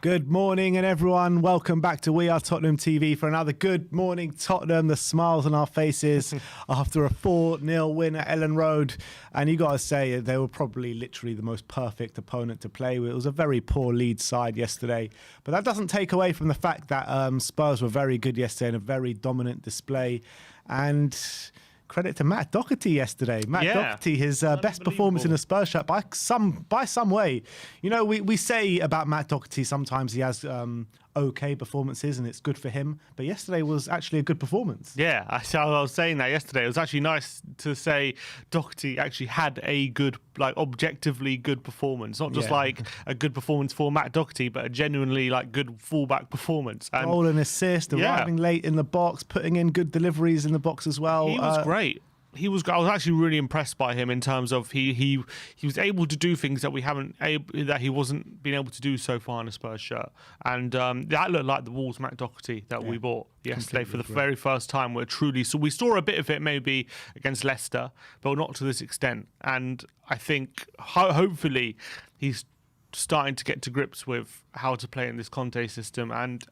Good morning, and everyone. Welcome back to We Are Tottenham TV for another Good Morning Tottenham. The smiles on our faces after a 4-0 win at Ellen Road. And you got to say, they were probably literally the most perfect opponent to play with. It was a very poor Leeds side yesterday. But that doesn't take away from the fact that Spurs were very good yesterday and a very dominant display. And credit to Matt Doherty yesterday. Matt Doherty, his best performance in a Spurs shirt by some way. You know, we say about Matt Doherty sometimes he has okay performances and it's good for him, but yesterday was actually a good performance. Yeah, I was saying that yesterday. It was actually nice to say Doherty actually had a good, like objectively good performance, not just like a good performance for Matt Doherty, but a genuinely like good fullback performance. And goal and assist, arriving late in the box, putting in good deliveries in the box as well. He was great. I was actually really impressed by him in terms of he was able to do things that he wasn't being able to do so far in a Spurs shirt, and that looked like the Wolves Matt Doherty that we bought yesterday for the very first time. So we saw a bit of it maybe against Leicester, but not to this extent. And I think hopefully he's starting to get to grips with how to play in this Conte system. And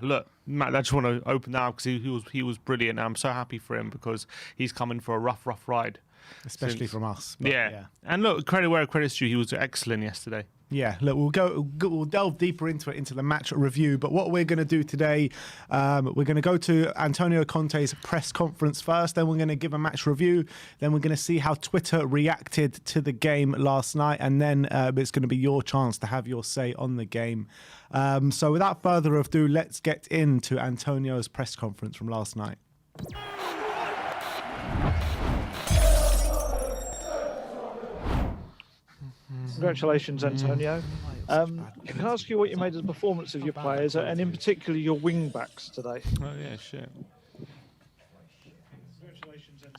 look, Matt, I just want to open that up because he was brilliant. I'm so happy for him because he's coming for a rough ride, especially from us. Yeah, and look, credit where credit's due. He was excellent yesterday. Yeah, look, we'll delve deeper into the match review. But what we're going to do today, we're going to go to Antonio Conte's press conference first. Then we're going to give a match review. Then we're going to see how Twitter reacted to the game last night. And then it's going to be your chance to have your say on the game. So without further ado, let's get into Antonio's press conference from last night. Congratulations, Antonio. Can I ask you what you made of the performance of your players, and in particular your wing backs today? Oh yeah, shit.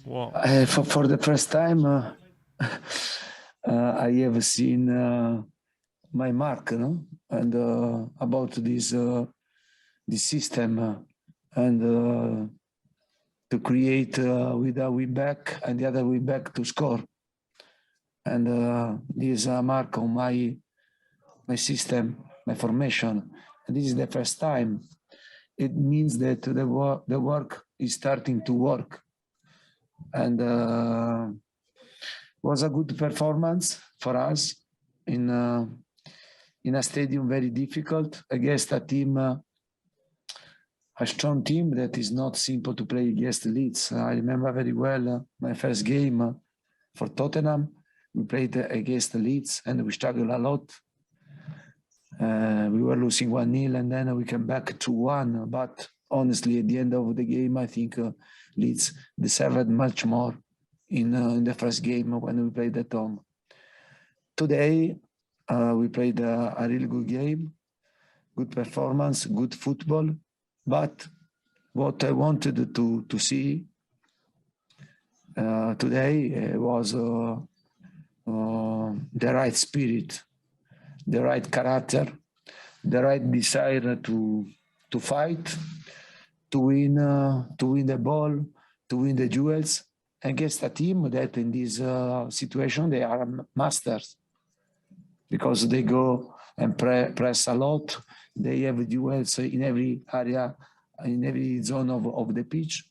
What? For the first time, I have seen my mark, and about this system, and to create with a wing back and the other wing back to score. And this mark on my system, my formation. And this is the first time. It means that the work is starting to work. And was a good performance for us in a stadium very difficult against a team, a strong team that is not simple to play against Leeds. I remember very well my first game for Tottenham. We played against the Leeds and we struggled a lot. We were losing 1-0 and then we came back 2-1. But honestly, at the end of the game, I think Leeds deserved much more in the first game when we played at home. Today, we played a really good game, good performance, good football. But what I wanted to see today was the right spirit, the right character, the right desire to fight, to win the ball, to win the duels against a team that in this situation they are masters because they go and press a lot. They have duels in every area, in every zone of the pitch.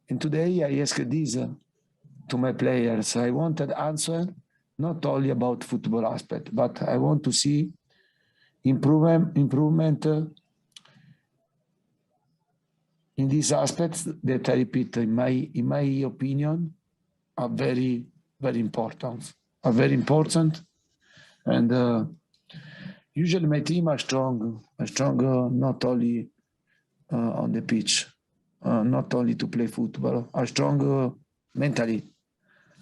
And today I asked this to my players. I wanted answer not only about football aspect, but I want to see improvement in these aspects that I repeat, in my opinion, are very, very important. And usually my team are strong not only on the pitch, not only to play football, are strong mentally,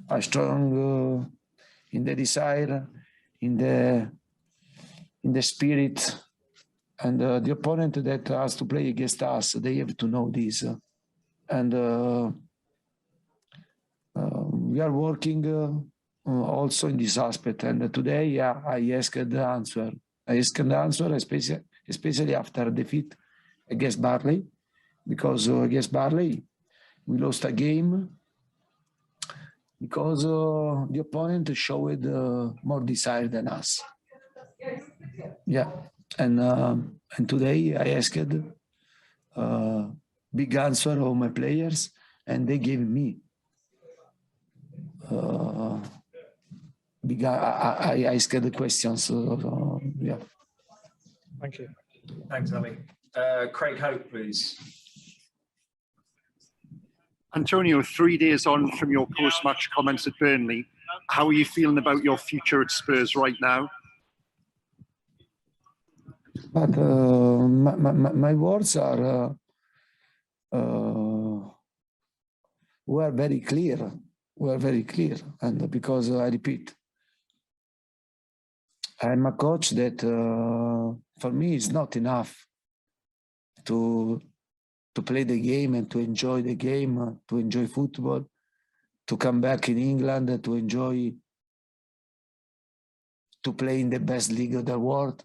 are strong in the desire, in the spirit, and the opponent that has to play against us, they have to know this. And we are working also in this aspect. And today, I asked the answer. Especially after defeat against Barley, because against Barley, we lost a game because the opponent showed more desire than us. Yeah, And today I asked big answer of my players, and they gave me big. I asked the questions. Yeah. Thank you. Thanks, Ali. Craig Hope, please. Antonio, 3 days on from your post-match comments at Burnley, how are you feeling about your future at Spurs right now? But my words are were very clear. Were very clear, and because I repeat, I'm a coach that for me is not enough to play the game and to enjoy the game, to enjoy football, to come back in England, to enjoy, to play in the best league of the world.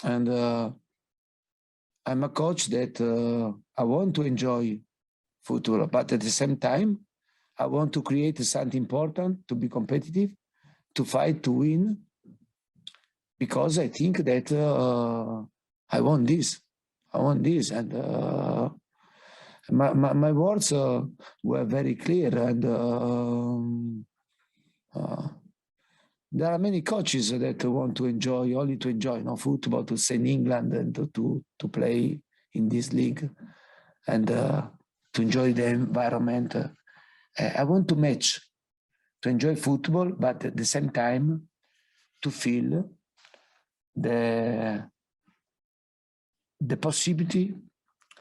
And I'm a coach that I want to enjoy football, but at the same time, I want to create something important, to be competitive, to fight, to win, because I think that I want this. I want this, and my words were very clear, and there are many coaches that want to enjoy, only to enjoy, football, to stay in England and to play in this league, and to enjoy the environment. I want to match, to enjoy football, but at the same time, to feel the possibility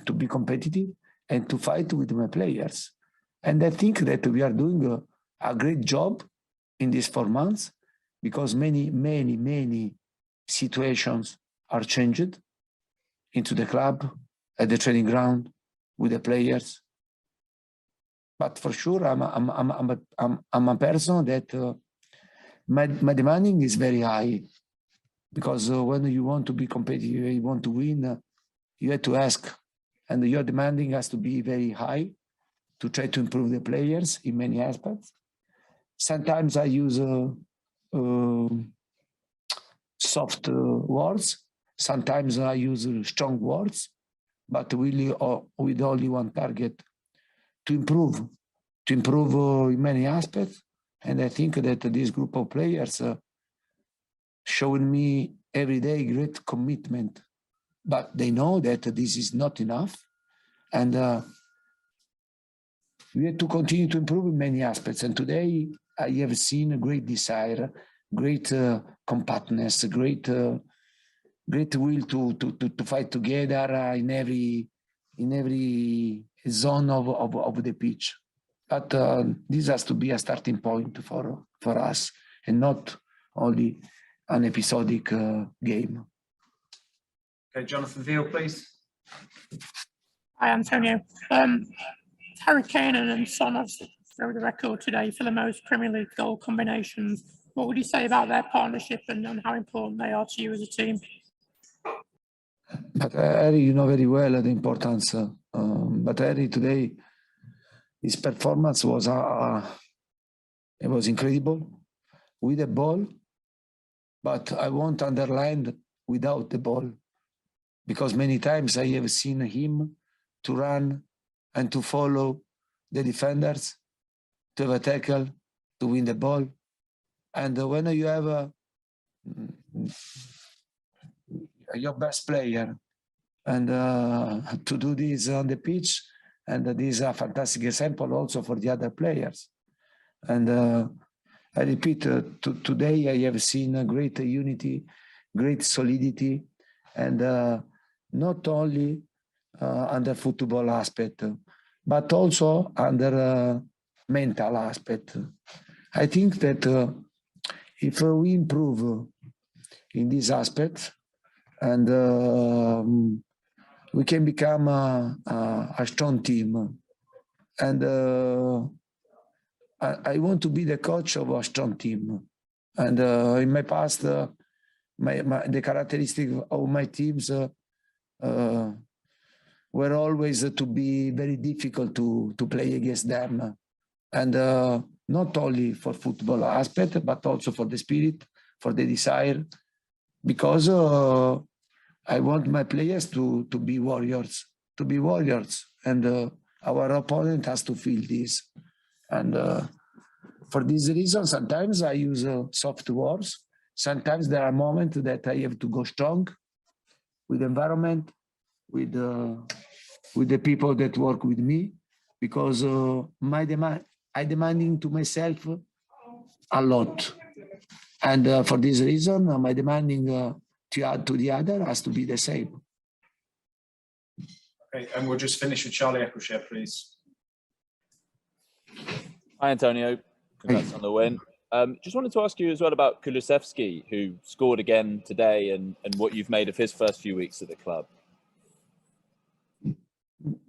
to be competitive and to fight with my players. And I think that we are doing a great job in these 4 months, because many situations are changed into the club, at the training ground, with the players. But for sure, I'm a person that my demanding is very high, because when you want to be competitive, you want to win, you have to ask, and your demanding has to be very high to try to improve the players in many aspects. Sometimes I use soft words, sometimes I use strong words, but really with only one target: to improve in many aspects. And I think that this group of players showing me every day great commitment, but they know that this is not enough, and we have to continue to improve in many aspects. And today I have seen a great desire, great compactness, great will to fight together in every zone of the pitch. But this has to be a starting point for us, and not only an episodic game. Okay, Jonathan Veal, please. Hi, Antonio. Harry Kane and Son have thrown the record today for the most Premier League goal combinations. What would you say about their partnership and how important they are to you as a team? But Harry, you know very well the importance. But Harry today, his performance was it was incredible with the ball. But I want to underline without the ball, because many times I have seen him to run and to follow the defenders, to have a tackle, to win the ball. And when you have your best player and to do this on the pitch, and this is a fantastic example also for the other players. And I repeat, today I have seen a great unity, great solidity, and not only under football aspect, but also under mental aspect. I think that if we improve in this aspect, and we can become a strong team. And I want to be the coach of a strong team. And in my past, the characteristics of my teams were always to be very difficult to play against them. And not only for football aspect, but also for the spirit, for the desire, because I want my players to be warriors, and our opponent has to feel this. And for this reason, sometimes I use soft words. Sometimes there are moments that I have to go strong with the environment, with the people that work with me, because I demanding to myself a lot. And for this reason, my demanding to add to the other has to be the same. Okay, and we'll just finish with Charlie Eccleshare, please. Hi, Antonio. Congrats on the win. Just wanted to ask you as well about Kulusevski, who scored again today, and what you've made of his first few weeks at the club.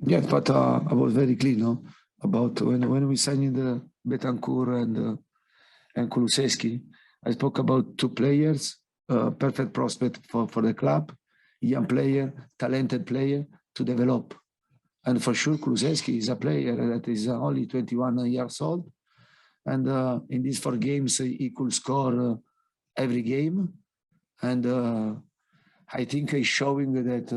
Yes, but I was very clear, no, about when we signed the Betancourt and Kulusevski. I spoke about two players, perfect prospect for the club, young player, talented player to develop. And for sure, Kulusevski is a player that is only 21 years old. And in these 4 games, he could score every game. And I think he's showing that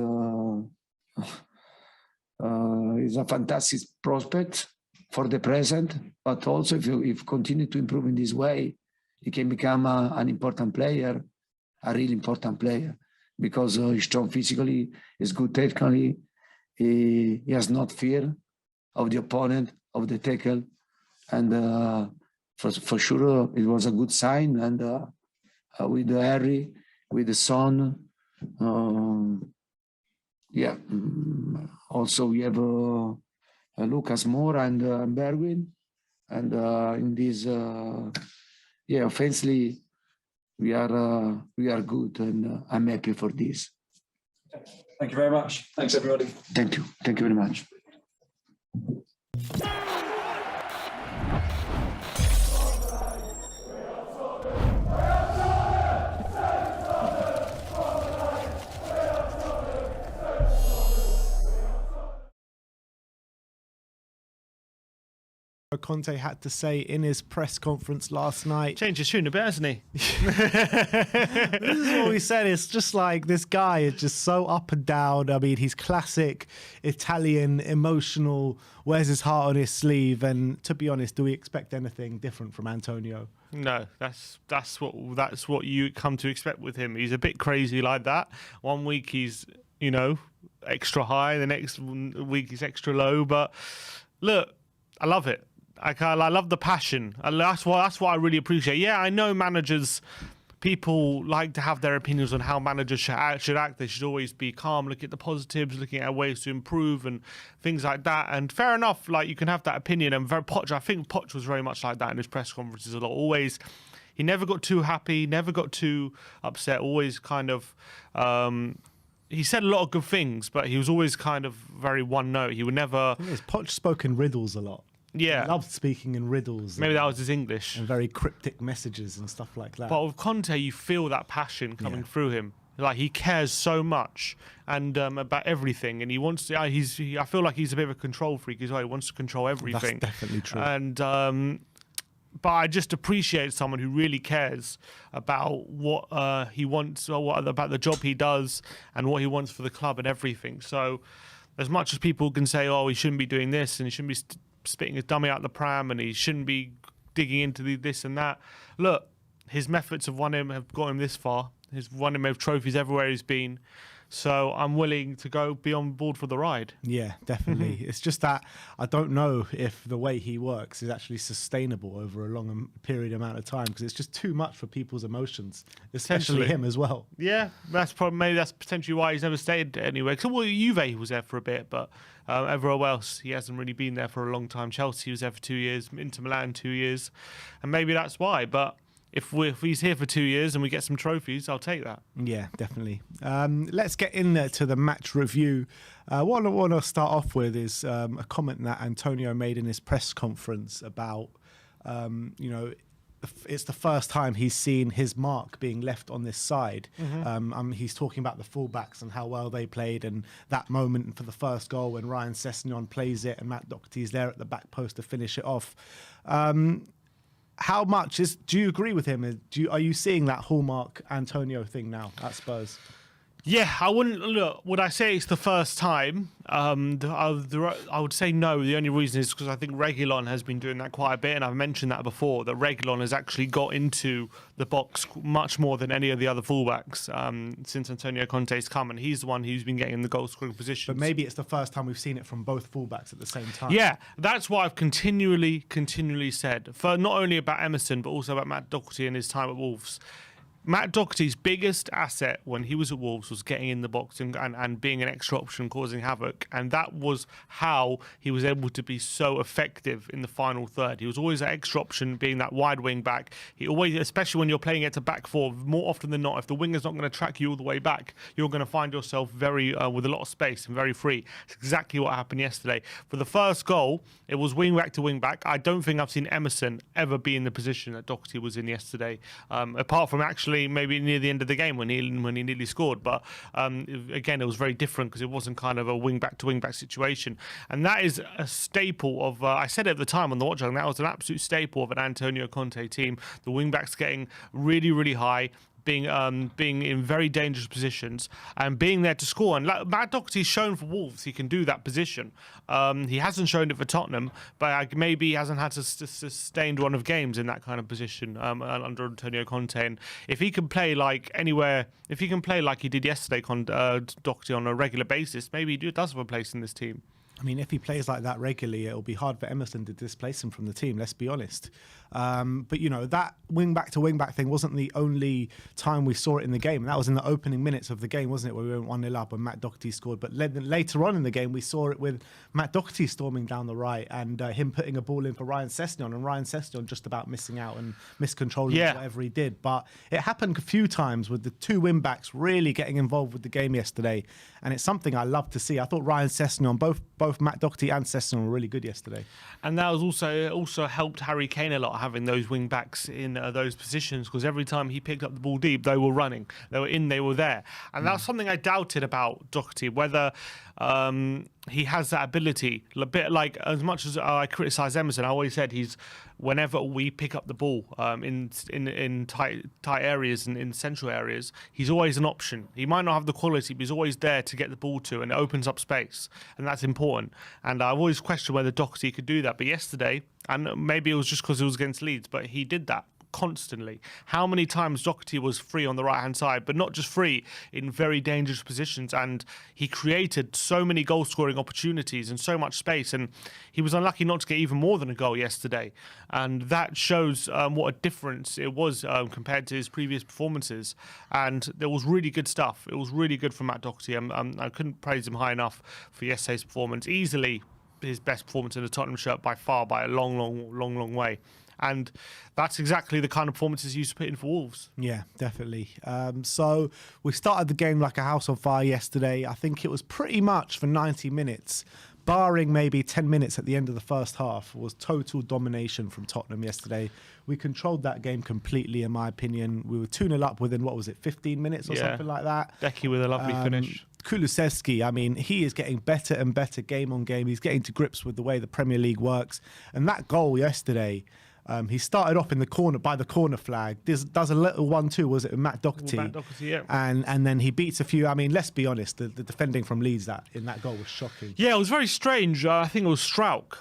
he's a fantastic prospect for the present. But also, if you continue to improve in this way, he can become an important player, a really important player, because he's strong physically, he's good technically, he has not fear of the opponent, of the tackle, and for sure it was a good sign. And with Harry, with the son, also we have Lucas Moura and Berwin, and in this offensively we are good, and I'm happy for this. Thank you very much. Thanks, everybody. Thank you very much. Conte had to say in his press conference last night. Changed his tune a bit, hasn't he? This is what we said. It's just like this guy is just so up and down. I mean, he's classic Italian, emotional, wears his heart on his sleeve. And to be honest, do we expect anything different from Antonio? No, that's what you come to expect with him. He's a bit crazy like that. One week he's, extra high, the next week he's extra low. But look, I love it. I love the passion. That's what I really appreciate. Yeah, I know managers, people like to have their opinions on how managers should act. They should always be calm, looking at the positives, looking at ways to improve and things like that. And fair enough, like you can have that opinion. And I think Poch was very much like that in his press conferences a lot. Always, he never got too happy, never got too upset. Always kind of. He said a lot of good things, but he was always kind of very one note. He would never. Poch spoke in riddles a lot. Yeah. He loved speaking in riddles. Maybe that was his English. And very cryptic messages and stuff like that. But with Conte, you feel that passion coming through him. Like, he cares so much and about everything. And he wants to, I feel like he's a bit of a control freak as well. He wants to control everything. That's definitely true. And, but I just appreciate someone who really cares about what he wants, or about the job he does and what he wants for the club and everything. So as much as people can say, oh, he shouldn't be doing this and he shouldn't be spitting his dummy out the pram and he shouldn't be digging into this and that. Look, his methods have got him this far. He's won him with trophies everywhere he's been. So I'm willing to be on board for the ride. Yeah, definitely. It's just that I don't know if the way he works is actually sustainable over a long period amount of time, because it's just too much for people's emotions, especially him as well. Yeah, that's potentially why he's never stayed anywhere. Because Juve he was there for a bit, but everywhere else he hasn't really been there for a long time. Chelsea was there for 2 years, Inter Milan 2 years, and maybe that's why. But if he's here for 2 years and we get some trophies, I'll take that. Yeah, definitely. Let's get in there to the match review. What I want to start off with is a comment that Antonio made in his press conference about, it's the first time he's seen his mark being left on this side. He's talking about the fullbacks and how well they played, and that moment for the first goal when Ryan Sessegnon plays it and Matt Doherty's there at the back post to finish it off. How much do you agree with him? Are you seeing that hallmark Antonio thing now at Spurs? Yeah, I wouldn't look. Would I say it's the first time? I would say no. The only reason is because I think Reguilon has been doing that quite a bit, and I've mentioned that before. That Reguilon has actually got into the box much more than any of the other fullbacks since Antonio Conte's come, and he's the one who's been getting in the goal scoring positions. But maybe it's the first time we've seen it from both fullbacks at the same time. Yeah, that's what I've continually said. For not only about Emerson, but also about Matt Doherty and his time at Wolves. Matt Doherty's biggest asset when he was at Wolves was getting in the box and being an extra option, causing havoc. And that was how he was able to be so effective in the final third. He was always that extra option, being that wide wing back. He always, especially when you're playing it to back four, more often than not, if the winger's not going to track you all the way back, you're going to find yourself very with a lot of space and very free. It's exactly what happened yesterday. For the first goal, it was wing back to wing back. I don't think I've seen Emerson ever be in the position that Doherty was in yesterday, apart from actually maybe near the end of the game when he nearly scored. But again, it was very different because it wasn't kind of a wing back to wing back situation, and that is a staple of. I said it at the time on the watch along, that was an absolute staple of an Antonio Conte team. The wing backs getting really high, being in very dangerous positions and being there to score. And Matt Doherty's shown for Wolves he can do that position. He hasn't shown it for Tottenham, but maybe he hasn't had a sustained run of games in that kind of position under Antonio Conte. And if he can play like anywhere, if he can play like he did yesterday, Doherty on a regular basis, maybe he does have a place in this team. I mean, if he plays like that regularly, it'll be hard for Emerson to displace him from the team, let's be honest. But, you know, that wing-back to wing-back thing wasn't the only time we saw it in the game. That was in the opening minutes of the game, wasn't it, where we went 1-0 up and Matt Doherty scored. But later on in the game, we saw it with Matt Doherty storming down the right and him putting a ball in for Ryan Sessegnon, and Ryan Sessegnon just about missing out and miscontrolling whatever he did. But it happened a few times with the two wing-backs really getting involved with the game yesterday, and it's something I love to see. I thought Ryan Sessegnon, both Matt Doherty and Sessegnon were really good yesterday. And that was also helped Harry Kane a lot, having those wing backs in those positions, because every time he picked up the ball deep, they were running, they were in, they were there. And that's something I doubted about Doherty, whether he has that ability. A bit like, as much as I criticise Emerson, I always said whenever we pick up the ball in tight areas and in central areas, he's always an option. He might not have the quality, but he's always there to get the ball to, and it opens up space, and that's important. And I've always questioned whether Doherty could do that, but yesterday, and maybe it was just because it was against Leeds, but he did that constantly. How many times Doherty was free on the right-hand side, but not just free, in very dangerous positions, and he created so many goal-scoring opportunities and so much space, and he was unlucky not to get even more than a goal yesterday, and that shows what a difference it was compared to his previous performances. And there was really good stuff. It was really good from Matt Doherty. I couldn't praise him high enough for yesterday's performance. Easily his best performance in a Tottenham shirt by far, by a long way. And that's exactly the kind of performances he used to put in for Wolves. Yeah, definitely. So we started the game like a house on fire yesterday. I think it was pretty much for 90 minutes, barring maybe 10 minutes at the end of the first half, was total domination from Tottenham yesterday. We controlled that game completely, in my opinion. We were 2-0 up within, 15 minutes or something like that. Decky with a lovely finish. Kulusevski, I mean, he is getting better and better game on game. He's getting to grips with the way the Premier League works. And that goal yesterday, he started off in the corner by the corner flag. Does a little 1-2, was it, with Matt Doherty? Matt Doherty, yeah. And then he beats a few. I mean, let's be honest, the defending from Leeds in that goal was shocking. Yeah, it was very strange. I think it was Strauch.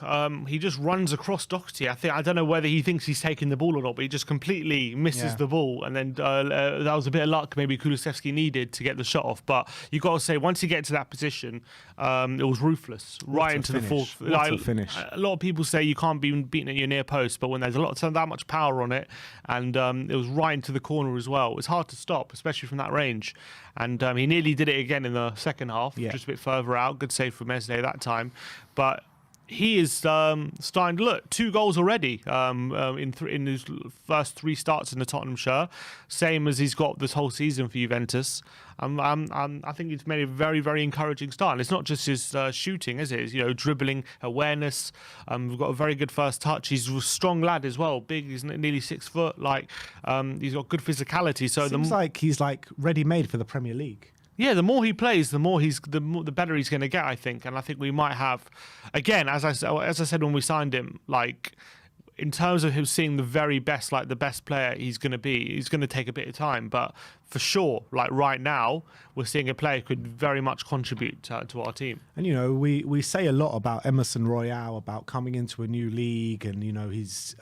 He just runs across Doherty. I don't know whether he thinks he's taking the ball or not, but he just completely misses the ball. And then that was a bit of luck maybe Kulusevski needed to get the shot off. But you got to say, once you get to that position, it was ruthless. Right into the fourth. What a finish. A lot of people say you can't be beaten at your near post, but when there's that much power on it, and it was right into the corner as well. It's hard to stop, especially from that range. And he nearly did it again in the second half, just a bit further out. Good save from Mesne that time. But he is starting to look 2 goals already in his first 3 starts in the Tottenham shirt, same as he's got this whole season for Juventus. I think he's made a very encouraging start. And it's not just his shooting, is it? It's, dribbling, awareness. We've got a very good first touch. He's a strong lad as well. Big. He's nearly 6 foot. He's got good physicality. So seems like he's ready made for the Premier League. Yeah, the more he plays, the better he's going to get, I think. And I think we might have, again, as I said when we signed him, in terms of him seeing the very best, like the best player he's going to take a bit of time. But for sure, like right now, we're seeing a player who could very much contribute to our team. And, you know, we say a lot about Emerson Royale, about coming into a new league, and, you know, he's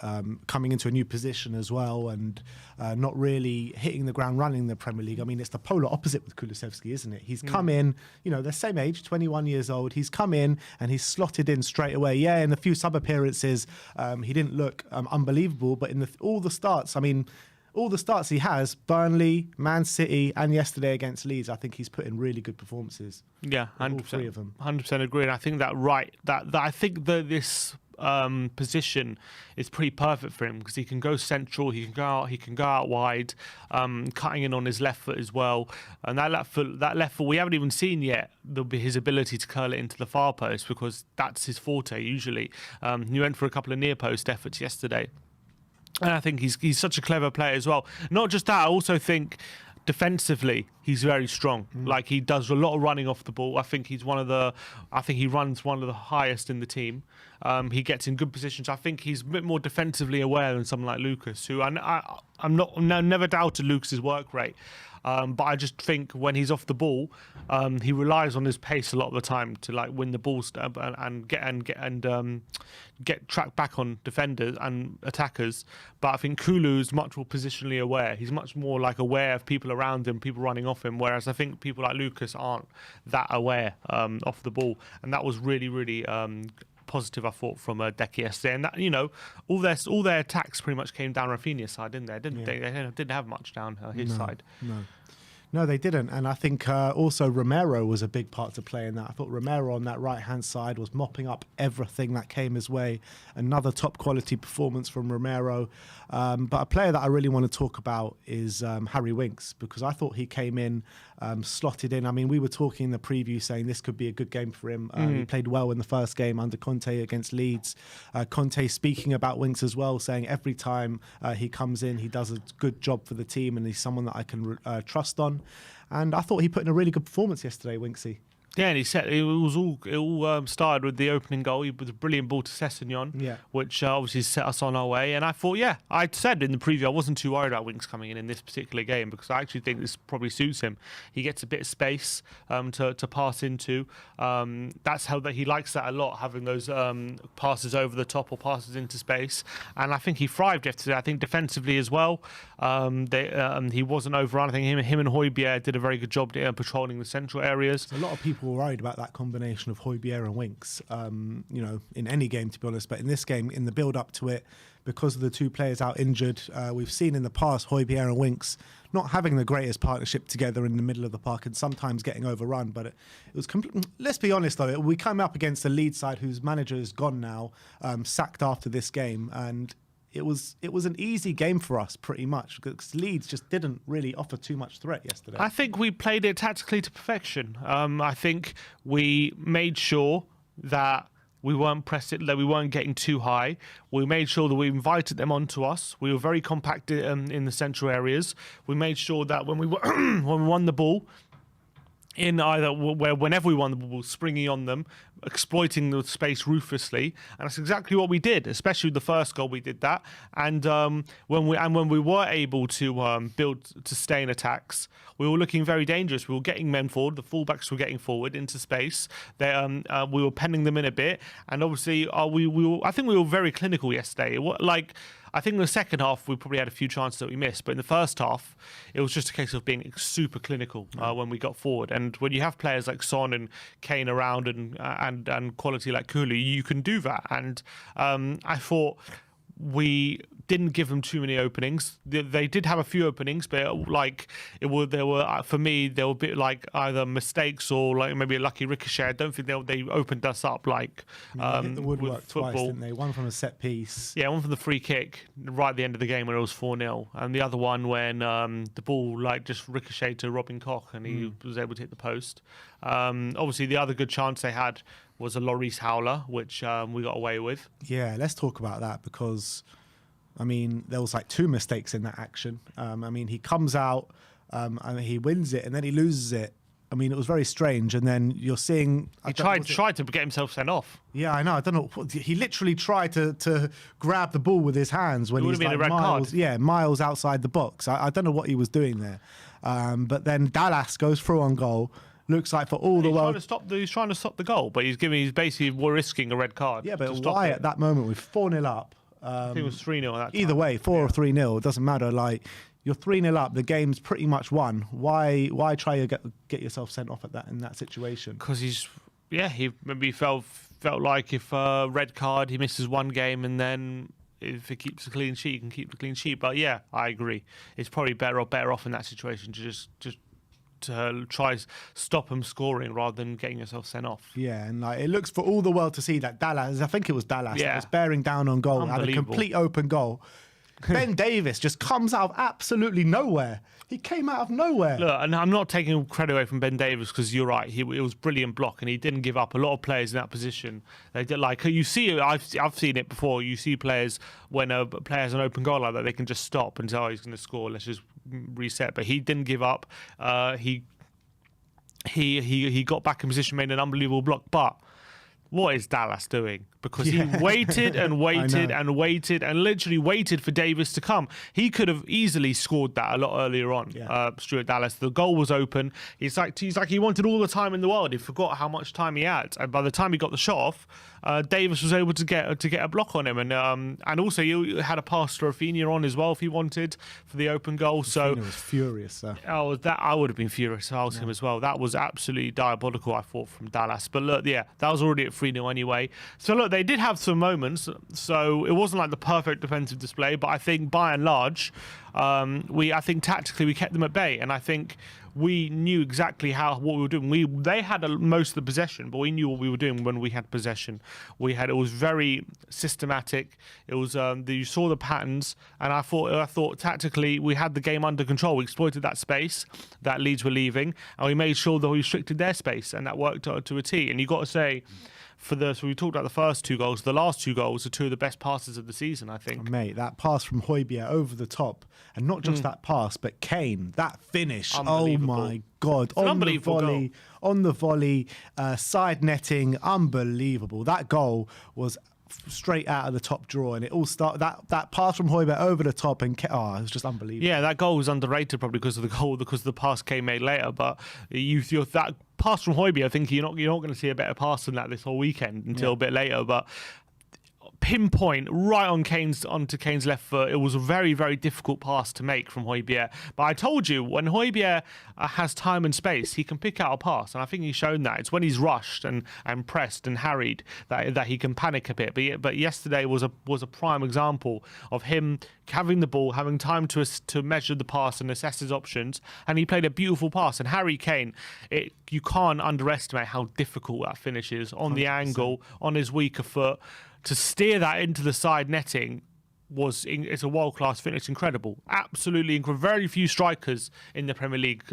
coming into a new position as well, and not really hitting the ground running in the Premier League. I mean, it's the polar opposite with Kulusevski, isn't it? He's come in, you know, the same age, 21 years old. He's come in and he's slotted in straight away. Yeah, in a few sub appearances, he didn't look unbelievable, but in all the starts, I mean, all the starts he has, Burnley, Man City, and yesterday against Leeds, I think he's put in really good performances. Yeah, 100%. All three of them. 100% agree. And I think that I think that this position is pretty perfect for him, because he can go central, he can go out wide, cutting in on his left foot as well. And that left foot we haven't even seen yet. There'll be his ability to curl it into the far post, because that's his forte usually. He went for a couple of near post efforts yesterday. And I think he's such a clever player as well. Not just that, I also think defensively he's very strong. Like, he does a lot of running off the ball. I think he runs one of the highest in the team. He gets in good positions. I think he's a bit more defensively aware than someone like Lucas, who never doubted Lucas's work rate. But I just think when he's off the ball, he relies on his pace a lot of the time to like win the ball and get tracked back on defenders and attackers. But I think Kulu's much more positionally aware. He's much more like aware of people around him, people running off him. Whereas I think people like Lucas aren't that aware off the ball, and that was really, really positive, I thought, from Deki yesterday. And that, you know, all their attacks pretty much came down Rafinha's side, didn't they? They didn't have much down his side. No, they didn't. And I think also Romero was a big part to play in that. I thought Romero on that right-hand side was mopping up everything that came his way. Another top-quality performance from Romero. But a player that I really want to talk about is Harry Winks, because I thought he came in, slotted in. I mean, we were talking in the preview saying this could be a good game for him. He played well in the first game under Conte against Leeds. Conte speaking about Winks as well, saying every time he comes in, he does a good job for the team, and he's someone that I can trust on. And I thought he put in a really good performance yesterday, Winksy. Yeah, and it all started with the opening goal. He was a brilliant ball to Sessegnon, which obviously set us on our way. And I thought, I said in the preview I wasn't too worried about Winks coming in this particular game, because I actually think this probably suits him. He gets a bit of space to pass into. That's how he likes that a lot, having those passes over the top or passes into space. And I think he thrived yesterday. I think defensively as well. He wasn't overrun. I think him and Højbjerg did a very good job patrolling the central areas. A lot of people were worried about that combination of Højbjerg and Winks, you know, in any game, to be honest. But in this game, in the build-up to it, because of the two players out injured, we've seen in the past Højbjerg and Winks not having the greatest partnership together in the middle of the park, and sometimes getting overrun. But it was let's be honest, though, we came up against a Leeds side whose manager is gone now, sacked after this game, and it was an easy game for us, pretty much, because Leeds just didn't really offer too much threat yesterday. I think we played it tactically to perfection. I think we made sure that we weren't pressing, that we weren't getting too high. We made sure that we invited them onto us. We were very compact in the central areas. We made sure that when we won the ball, whenever we won the ball, springing on them, exploiting the space ruthlessly, and that's exactly what we did. Especially the first goal, we did that. And when we were able to build to stay in attacks, we were looking very dangerous. We were getting men forward. The fullbacks were getting forward into space. We were penning them in a bit, and obviously I think we were very clinical yesterday. I think in the second half, we probably had a few chances that we missed. But in the first half, it was just a case of being super clinical when we got forward. And when you have players like Son and Kane around and quality like Kulu, you can do that. And I thought we didn't give them too many openings. They did have a few openings, but for me, they were a bit like either mistakes or like maybe a lucky ricochet. I don't think they opened us up like they hit the woodwork with football. twice, didn't they? One from a set piece. Yeah, one from the free kick right at the end of the game when it was 4-0, and the other one when the ball just ricocheted to Robin Koch and he was able to hit the post. Obviously, the other good chance they had was a Lloris howler, which we got away with. Yeah, let's talk about that, because I mean, there was like two mistakes in that action. I mean, he comes out and he wins it, and then he loses it. I mean, it was very strange. And then you're seeing... He tried to get himself sent off. Yeah, I know. I don't know. He literally tried to grab the ball with his hands when It would he's have been like a red miles, card. yeah, miles outside the box. I don't know what he was doing there. But then Dallas goes through on goal. Looks like for all the world... He's trying to stop the goal, but he's basically risking a red card. Yeah, but why at that moment with 4-0 up? I think it was 3-0 at that time. Either way, 4 or 3-0, it doesn't matter. Like, you're 3-0 up, the game's pretty much won. Why try to get yourself sent off in that situation? Because he maybe felt like if red card, he misses one game, and then if he keeps a clean sheet, he can keep the clean sheet. But yeah, I agree. It's probably better off in that situation to just to try stop him scoring rather than getting yourself sent off. Yeah, and like, it looks for all the world to see that Dallas, I think it was Dallas, that was bearing down on goal, had a complete open goal. Ben Davies just comes out of absolutely nowhere. He came out of nowhere. Look, and I'm not taking credit away from Ben Davies because you're right. It was brilliant block, and he didn't give up. A lot of players in that position, they did like you see. I've seen it before. You see players when a player's an open goal like that, they can just stop and say, "Oh, he's going to score. Let's just reset." But he didn't give up. He got back in position, made an unbelievable block, but. What is Dallas doing? Because he waited and waited and waited and literally waited for Davis to come. He could have easily scored that a lot earlier on. Stuart Dallas. The goal was open. He's like he wanted all the time in the world. He forgot how much time he had. And by the time he got the shot off, Davis was able to get a block on him. And also he had a pass to Rafinha on as well if he wanted for the open goal. So Rafinha was furious. I would have been furious if I was him as well. That was absolutely diabolical, I thought, from Dallas. But look, yeah, that was already at 3-0 anyway. So look, they did have some moments. So it wasn't like the perfect defensive display, but I think by and large, I think tactically we kept them at bay, and I think we knew exactly what we were doing. They had most of the possession, but we knew what we were doing when we had possession. It was very systematic. It was you saw the patterns, and I thought tactically we had the game under control. We exploited that space that Leeds were leaving, and we made sure that we restricted their space, and that worked to a T. And you got to say. So we talked about the first two goals. The last two goals are two of the best passes of the season, I think. Oh, mate, that pass from Højbjerg over the top, and not just that pass, but Kane, that finish. Oh my God! On the volley, side netting, unbelievable. That goal was straight out of the top drawer, and it all started that pass from Højbjerg over the top, and it was just unbelievable. Yeah, that goal was underrated probably because of the goal, because the pass Kane made later. But that pass from Højbjerg, I think you're not going to see a better pass than that this whole weekend until a bit later. But pinpoint right onto Kane's left foot. It was a very, very difficult pass to make from Højbjerg. But I told you, when Højbjerg has time and space, he can pick out a pass, and I think he's shown that. It's when he's rushed and pressed and harried that he can panic a bit. But yesterday was a prime example of him having the ball, having time to measure the pass and assess his options, and he played a beautiful pass. And Harry Kane, you can't underestimate how difficult that finish is on 100%. The angle, on his weaker foot. To steer that into the side netting it's a world-class finish. Incredible. Absolutely incredible. Very few strikers in the Premier League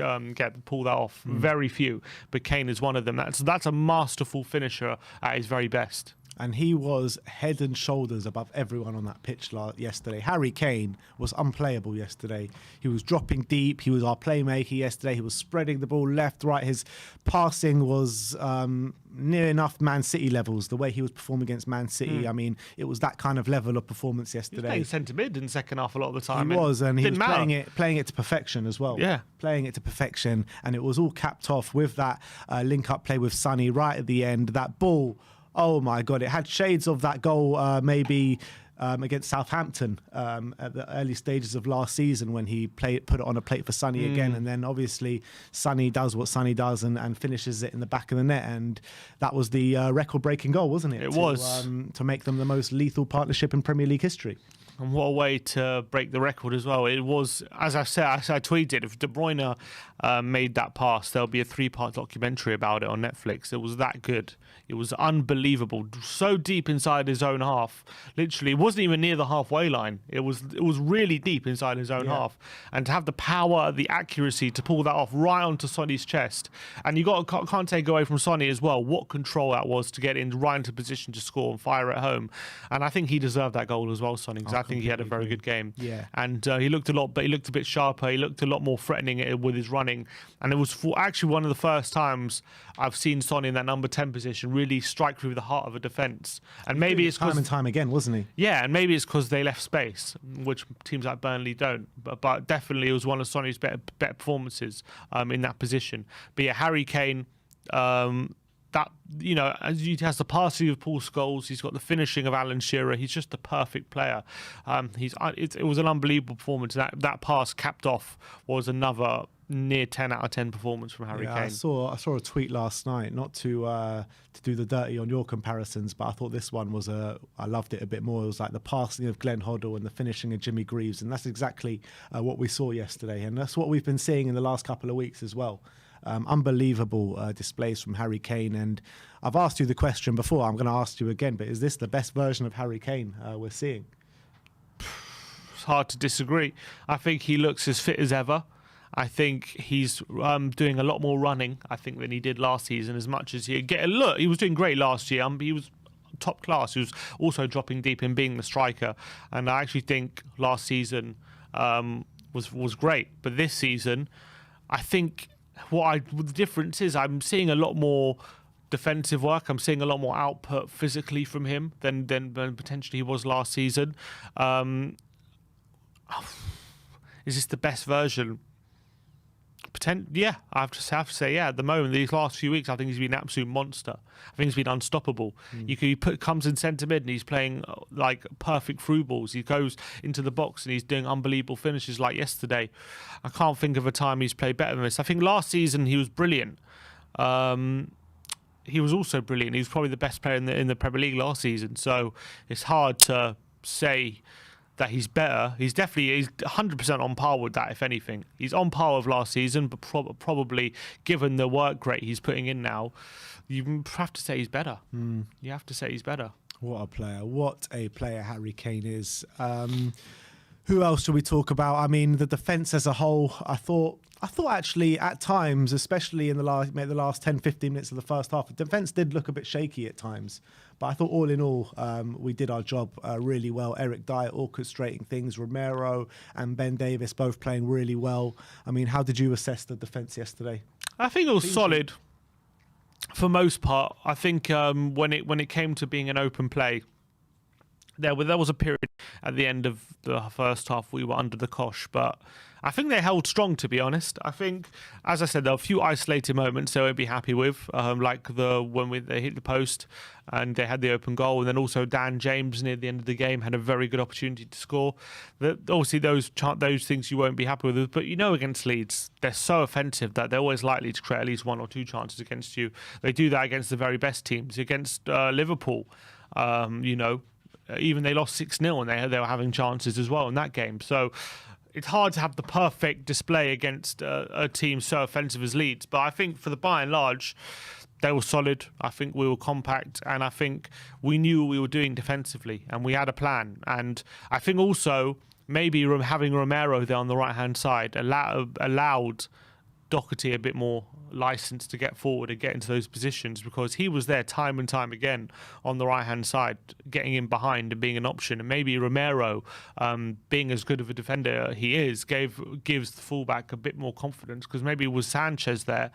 pull that off. Very few. But Kane is one of them. That's a masterful finisher at his very best. And he was head and shoulders above everyone on that pitch yesterday. Harry Kane was unplayable yesterday. He was dropping deep. He was our playmaker yesterday. He was spreading the ball left, right. His passing was near enough Man City levels, the way he was performing against Man City. I mean, it was that kind of level of performance yesterday. He was playing centre-mid in the second half a lot of the time. He was playing it to perfection as well. Yeah. Playing it to perfection. And it was all capped off with that link-up play with Sonny right at the end. That ball... Oh my God! It had shades of that goal maybe against Southampton at the early stages of last season when he put it on a plate for Sonny again, and then obviously Sonny does what Sonny does and finishes it in the back of the net, and that was the record-breaking goal, wasn't it? It was to make them the most lethal partnership in Premier League history. And what a way to break the record as well. It was, as I said, I tweeted, if De Bruyne made that pass, there'll be a 3-part documentary about it on Netflix. It was that good. It was unbelievable. So deep inside his own half. Literally, it wasn't even near the halfway line. It was really deep inside his own half. And to have the power, the accuracy to pull that off right onto Sonny's chest. And can't take away from Sonny as well what control that was to get right into position to score and fire at home. And I think he deserved that goal as well, Sonny. Because think he had a very good game. Yeah. And he looked a bit sharper. He looked a lot more threatening with his running. And it was actually one of the first times I've seen Son in that number 10 position really strike through the heart of a defence. And maybe it's time and time again, wasn't he? Yeah, and maybe it's because they left space, which teams like Burnley don't. But definitely it was one of Sonny's better performances in that position. But yeah, Harry Kane, that, you know, as he has the passing of Paul Scholes, he's got the finishing of Alan Shearer. He's just the perfect player. It was an unbelievable performance. That pass capped off was another near 10 out of 10 performance from Harry Kane. I saw a tweet last night, not to do the dirty on your comparisons, but I thought this one was I loved it a bit more. It was like the passing of Glenn Hoddle and the finishing of Jimmy Greaves, and that's exactly what we saw yesterday, and that's what we've been seeing in the last couple of weeks as well. Unbelievable displays from Harry Kane, and I've asked you the question before, I'm going to ask you again, but is this the best version of Harry Kane we're seeing? It's hard to disagree. I think he looks as fit as ever. I think he's doing a lot more running, I think, than he did last season. As much as he was doing great last year. He was top class. He was also dropping deep in being the striker, and I actually think last season was great. But this season, I think the difference is I'm seeing a lot more defensive work. I'm seeing a lot more output physically from him than potentially he was last season. Is this the best version? Yeah, I have to say, yeah. At the moment, these last few weeks, I think he's been an absolute monster. I think he's been unstoppable. He comes in centre mid and he's playing like perfect through balls. He goes into the box and he's doing unbelievable finishes like yesterday. I can't think of a time he's played better than this. I think last season he was brilliant. He was also brilliant. He was probably the best player in the Premier League last season. So it's hard to say that he's better. He's 100% on par with that, if anything. He's on par with last season, but probably, given the work rate he's putting in now, you have to say he's better. You have to say he's better. What a player. What a player Harry Kane is. Who else should we talk about? I mean, the defence as a whole, I thought actually at times, especially in the last 10, 15 minutes of the first half, the defence did look a bit shaky at times. But I thought all in all, we did our job really well. Eric Dyer orchestrating things, Romero and Ben Davis both playing really well. I mean, how did you assess the defence yesterday? I think it was solid for most part. I think when it came to being an open play, there was a period at the end of the first half we were under the cosh, but I think they held strong, to be honest. I think, as I said, there were a few isolated moments they won't be happy with, like when they hit the post and they had the open goal, and then also Dan James near the end of the game had a very good opportunity to score. Obviously, those things you won't be happy with, but against Leeds, they're so offensive that they're always likely to create at least one or two chances against you. They do that against the very best teams. Against Liverpool, even they lost 6-0 and they were having chances as well in that game. So it's hard to have the perfect display against a team so offensive as Leeds. But I think for the by and large, they were solid. I think we were compact, and I think we knew what we were doing defensively, and we had a plan. And I think also maybe having Romero there on the right-hand side allowed Doherty a bit more license to get forward and get into those positions, because he was there time and time again on the right hand side, getting in behind and being an option. And maybe Romero, being as good of a defender he is, gives the fullback a bit more confidence, because maybe with Sanchez there,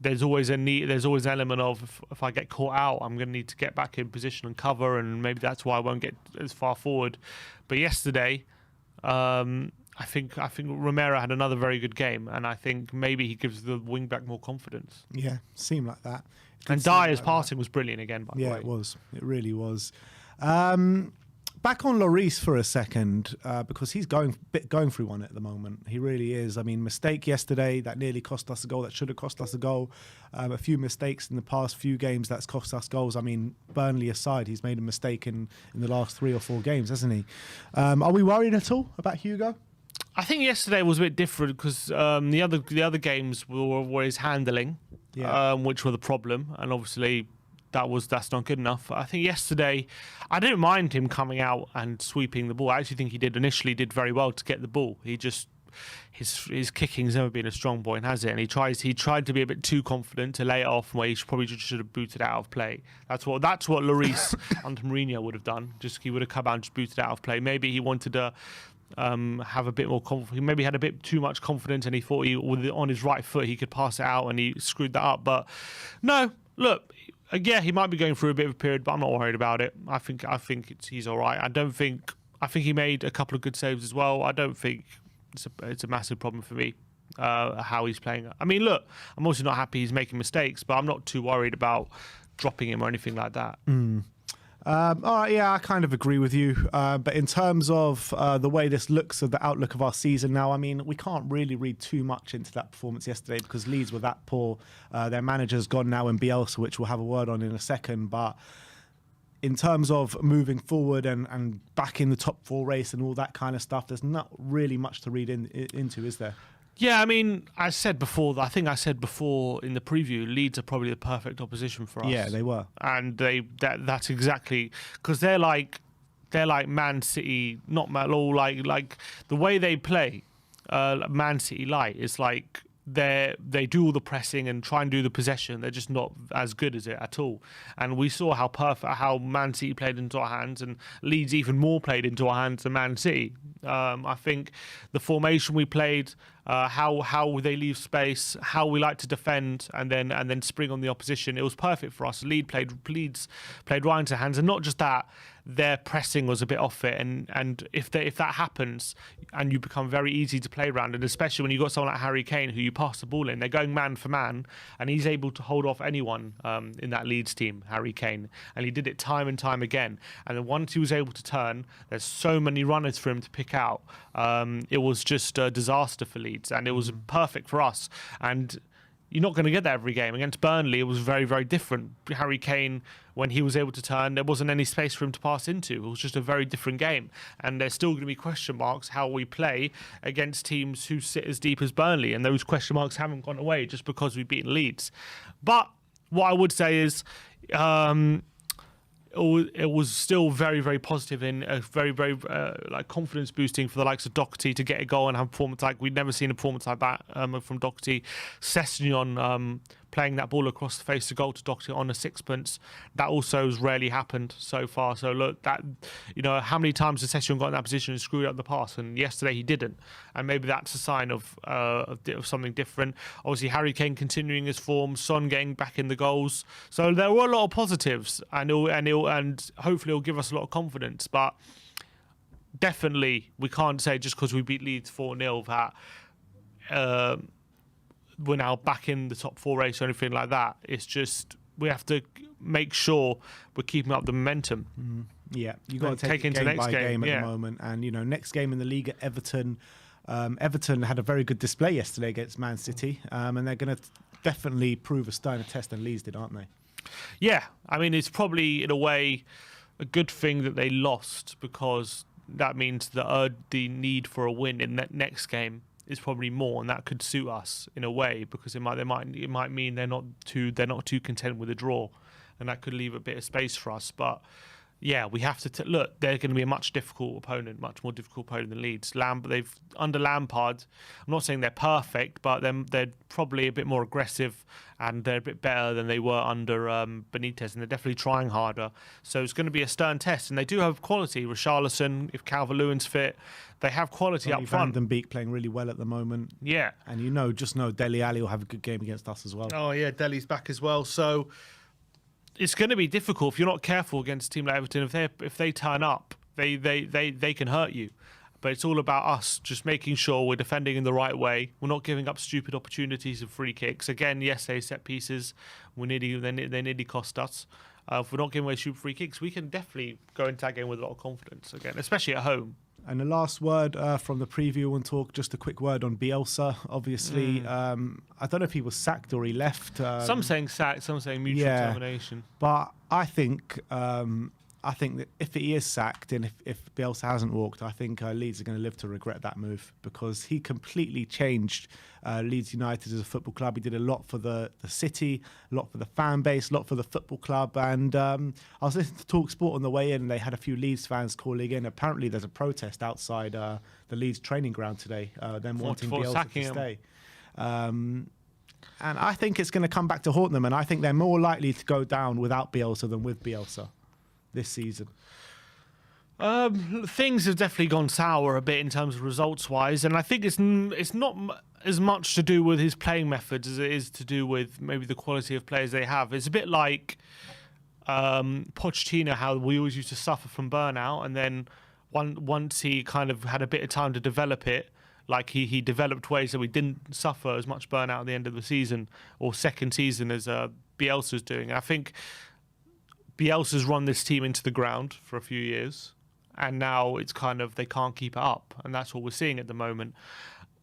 there's always an element of, if I get caught out, I'm going to need to get back in position and cover, and maybe that's why I won't get as far forward. But yesterday, I think Romero had another very good game, and I think maybe he gives the wing back more confidence. Yeah, seemed like that. And Dyer's passing was brilliant again, by the way. Yeah, it was. It really was. Back on Lloris for a second, because he's going through one at the moment. He really is. I mean, mistake yesterday that nearly cost us a goal, that should have cost us a goal. A few mistakes in the past few games that's cost us goals. I mean, Burnley aside, he's made a mistake in the last 3 or 4 games, hasn't he? Are we worried at all about Hugo? I think yesterday was a bit different, because the other games were his handling, which were the problem, and obviously that's not good enough. I think yesterday, I didn't mind him coming out and sweeping the ball. I actually think he initially did very well to get the ball. He just his kicking's never been a strong point, has it? And he tried to be a bit too confident to lay it off, where he probably should have booted it out of play. That's what Lloris under Mourinho would have done. He would have come out and just booted it out of play. Maybe he wanted to have a bit more confidence. He maybe had a bit too much confidence, and he thought on his right foot he could pass it out, and he screwed that up. But no, look, yeah, he might be going through a bit of a period, but I'm not worried about it. I think he's all right. I think he made a couple of good saves as well. I don't think it's a massive problem for me how he's playing. I mean, look, I'm also not happy he's making mistakes, but I'm not too worried about dropping him or anything like that. All right, yeah, I kind of agree with you. But in terms of the way this looks, of the outlook of our season now, I mean, we can't really read too much into that performance yesterday because Leeds were that poor. Their manager's gone now in Bielsa, which we'll have a word on in a second. But in terms of moving forward and back in the top 4 race and all that kind of stuff, there's not really much to read into, is there? Yeah, I mean, I said before in the preview, Leeds are probably the perfect opposition for us. Yeah, they were, and that's exactly because they're like Man City, not like the way they play, Man City light. It's like they do all the pressing and try and do the possession. They're just not as good as it at all. And we saw how Man City played into our hands, and Leeds even more played into our hands than Man City. I think the formation we played, how they leave space, how we like to defend, and then spring on the opposition. It was perfect for us. Leeds played right into hands, and not just that. Their pressing was a bit off it, and if that happens, and you become very easy to play around, and especially when you got someone like Harry Kane who you pass the ball in, they're going man for man, and he's able to hold off anyone in that Leeds team, Harry Kane, and he did it time and time again. And then once he was able to turn, there's so many runners for him to pick out. It was just a disaster for Leeds, and it was perfect for us. And you're not going to get that every game. Against Burnley, it was very, very different. Harry Kane, when he was able to turn, there wasn't any space for him to pass into. It was just a very different game. And there's still going to be question marks how we play against teams who sit as deep as Burnley. And those question marks haven't gone away just because we've beaten Leeds. But what I would say is it was still very, very positive and very, very like confidence boosting for the likes of Doherty to get a goal and have a performance like we'd never seen a performance like that from Doherty. Sessegnon playing that ball across the face of goal to Doherty on a sixpence. That also has rarely happened so far. So look, that how many times has Sessegnon got in that position and screwed up the pass? And yesterday he didn't. And maybe that's a sign of something different. Obviously, Harry Kane continuing his form, Son getting back in the goals. So there were a lot of positives, and hopefully it'll give us a lot of confidence. But definitely, we can't say just because we beat Leeds 4-0 that we're now back in the top 4 race or anything like that. It's just we have to make sure we're keeping up the momentum. Yeah, you got to take it game by game at the moment. And next game in the league at Everton. Everton had a very good display yesterday against Man City, and they're going to definitely prove a sterner test than Leeds did, aren't they? Yeah, I mean, it's probably in a way a good thing that they lost, because that means that the need for a win in that next game is probably more, and that could suit us in a way, because it might mean they're not too content with a draw, and that could leave a bit of space for us. But yeah, we have to look. They're going to be a much more difficult opponent than Leeds. Under Lampard, I'm not saying they're perfect, but they're probably a bit more aggressive, and they're a bit better than they were under Benitez, and they're definitely trying harder. So it's going to be a stern test, and they do have quality. Richarlison, if Calvert-Lewin's fit, they have quality up front. Van den Beek playing really well at the moment. Yeah, and just know Dele Alli will have a good game against us as well. Oh yeah, Dele's back as well. So it's going to be difficult if you're not careful against a team like Everton. If they turn up, they can hurt you. But it's all about us just making sure we're defending in the right way. We're not giving up stupid opportunities of free kicks. Again, yes, they set pieces. They nearly cost us. If we're not giving away stupid free kicks, we can definitely go into that game with a lot of confidence again, especially at home. And the last word from the preview, we'll talk just a quick word on Bielsa. Obviously, I don't know if he was sacked or he left. Some saying sacked, some saying mutual termination. But I think I think that if he is sacked and if Bielsa hasn't walked, I think Leeds are going to live to regret that move, because he completely changed Leeds United as a football club. He did a lot for the city, a lot for the fan base, a lot for the football club. And I was listening to Talk Sport on the way in, and they had a few Leeds fans calling in. Apparently there's a protest outside the Leeds training ground today, them wanting Bielsa to stay. And I think it's going to come back to haunt them, and I think they're more likely to go down without Bielsa than with Bielsa this season. Things have definitely gone sour a bit in terms of results-wise, and I think it's not as much to do with his playing methods as it is to do with maybe the quality of players they have. It's a bit like Pochettino, how we always used to suffer from burnout, and then once he kind of had a bit of time to develop it, like he developed ways that we didn't suffer as much burnout at the end of the season or second season as Bielsa's doing. I think Bielsa's run this team into the ground for a few years, and now it's kind of they can't keep it up, and that's what we're seeing at the moment.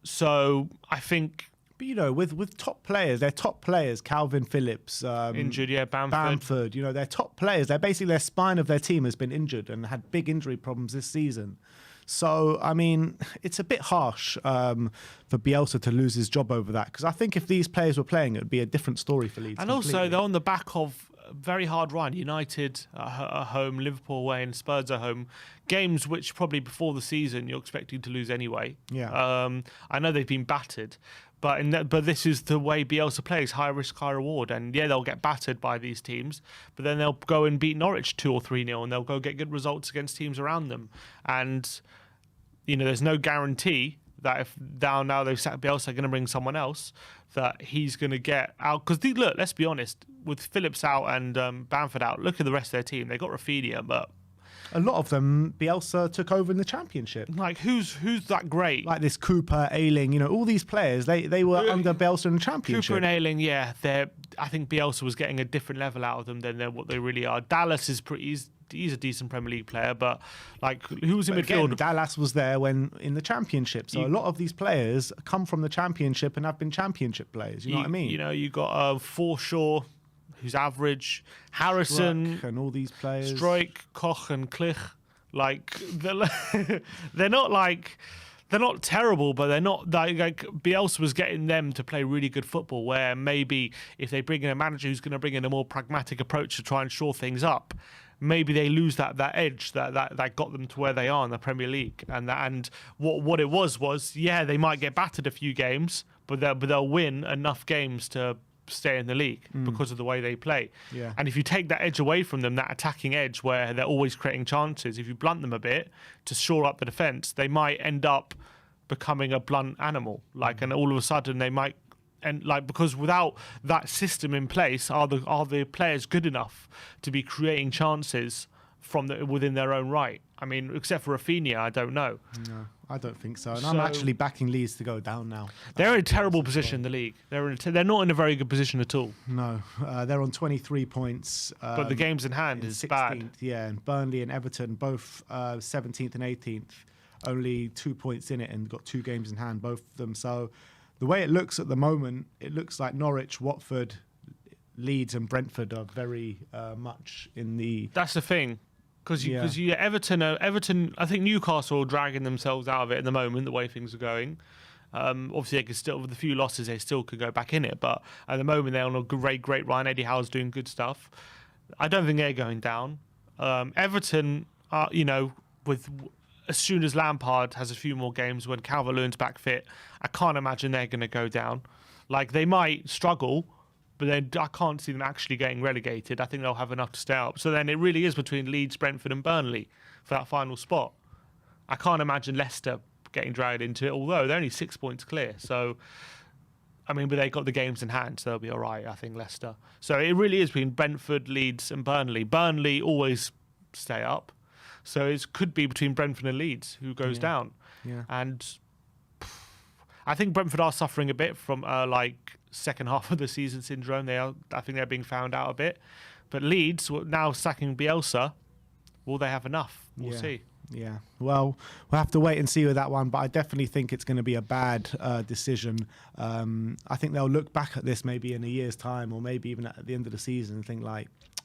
So I think, but you know, with top players, they're top players. Calvin Phillips injured, yeah, Bamford. You know, they're top players. They're basically, their spine of their team has been injured and had big injury problems this season. So, I mean, it's a bit harsh for Bielsa to lose his job over that, because I think if these players were playing, it would be a different story for Leeds. And completely. also, they're on the back of a very hard run. United at home, Liverpool away, and Spurs at home. Games which probably before the season you're expecting to lose anyway. Yeah. I know they've been battered, but this is the way Bielsa plays: high risk, high reward. And yeah, they'll get battered by these teams, but then they'll go and beat Norwich 2 or 3-0, and they'll go get good results against teams around them. And you know, there's no guarantee that if now they've sacked Bielsa, they're going to bring someone else, that he's going to get out. Because look, let's be honest, with Phillips out and Bamford out, look at the rest of their team. They got Rafinha, but a lot of them Bielsa took over in the Championship. Like who's that great? Like this Cooper, Ayling, you know, all these players, they were under Bielsa in the Championship. Cooper and Ayling, yeah, I think Bielsa was getting a different level out of them than what they really are. Dallas is pretty. He's a decent Premier League player, but like who was in midfield? Again, Dallas was there when in the Championship, so a lot of these players come from the Championship and have been Championship players. You know what I mean? You know, you got Forshaw, who's average, Harrison, Struijk and all these players, Struijk, Koch, and Klich. Like they're not terrible, but they're not like Bielsa was getting them to play really good football. Where maybe if they bring in a manager who's going to bring in a more pragmatic approach to try and shore things up, maybe they lose that edge that got them to where they are in the Premier League. And what it was yeah, they might get battered a few games, but they'll win enough games to stay in the league because of the way they play. Yeah. And if you take that edge away from them, that attacking edge where they're always creating chances, if you blunt them a bit to shore up the defence, they might end up becoming a blunt animal. And all of a sudden they might. And because without that system in place, are the players good enough to be creating chances from within their own right? I mean, except for Rafinha, I don't know. No, I don't think so. And I'm actually backing Leeds to go down now. They're in a terrible position in the league. They're not in a very good position at all. No, they're on 23 points. But the games in hand is 16th, bad. Yeah, and Burnley and Everton, both 17th and 18th, only 2 points in it and got 2 games in hand, both of them. So the way it looks at the moment, it looks like Norwich, Watford, Leeds and Brentford are very much in the... That's the thing. Because Everton, I think Newcastle are dragging themselves out of it at the moment, the way things are going. Obviously, they could still, with a few losses, they still could go back in it. But at the moment, they're on a great run. Eddie Howe's doing good stuff. I don't think they're going down. Everton, as soon as Lampard has a few more games, when Calvert-Lewin's back fit, I can't imagine they're going to go down. Like, they might struggle, but then I can't see them actually getting relegated. I think they'll have enough to stay up. So then it really is between Leeds, Brentford and Burnley for that final spot. I can't imagine Leicester getting dragged into it, although they're only 6 points clear. So, I mean, but they got the games in hand, so they'll be all right, I think, Leicester. So it really is between Brentford, Leeds and Burnley. Burnley always stay up. So it could be between Brentford and Leeds who goes down. Yeah. And I think Brentford are suffering a bit from second half of the season syndrome. I think they're being found out a bit. But Leeds, now sacking Bielsa, will they have enough? We'll see. Yeah, well, we'll have to wait and see with that one, but I definitely think it's going to be a bad decision. I think they'll look back at this maybe in a year's time or maybe even at the end of the season and think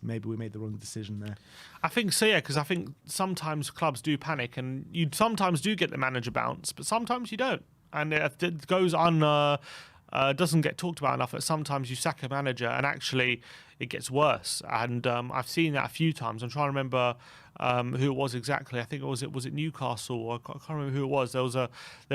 maybe we made the wrong decision there. I think so, yeah, because I think sometimes clubs do panic, and you sometimes do get the manager bounce, but sometimes you don't, and it goes on. Doesn't get talked about enough that sometimes you sack a manager and actually it gets worse. And I've seen that a few times. I'm trying to remember who it was exactly. I think was it Newcastle? I can't remember who it was. There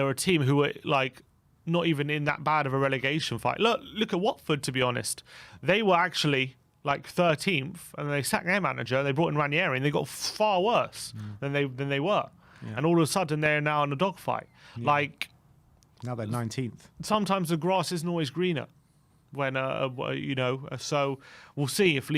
were a team who were like not even in that bad of a relegation fight. Look at Watford, to be honest. They were actually like 13th, and they sacked their manager. And they brought in Ranieri, and they got far worse than they were. Yeah. And all of a sudden, they're now in a dogfight. Yeah. Like. Now they're 19th. Sometimes the grass isn't always greener. When so we'll see if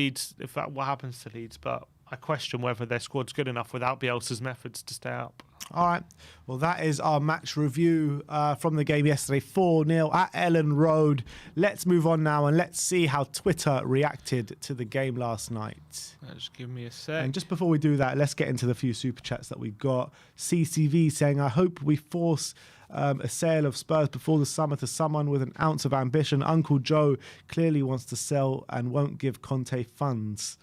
what happens to Leeds. But I question whether their squad's good enough without Bielsa's methods to stay up. All right. Well, that is our match review from the game yesterday. 4-0 at Ellen Road. Let's move on now and let's see how Twitter reacted to the game last night. Just give me a sec. And just before we do that, let's get into the few super chats that we got. CCV saying, I hope we force a sale of Spurs before the summer to someone with an ounce of ambition. Uncle Joe clearly wants to sell and won't give Conte funds.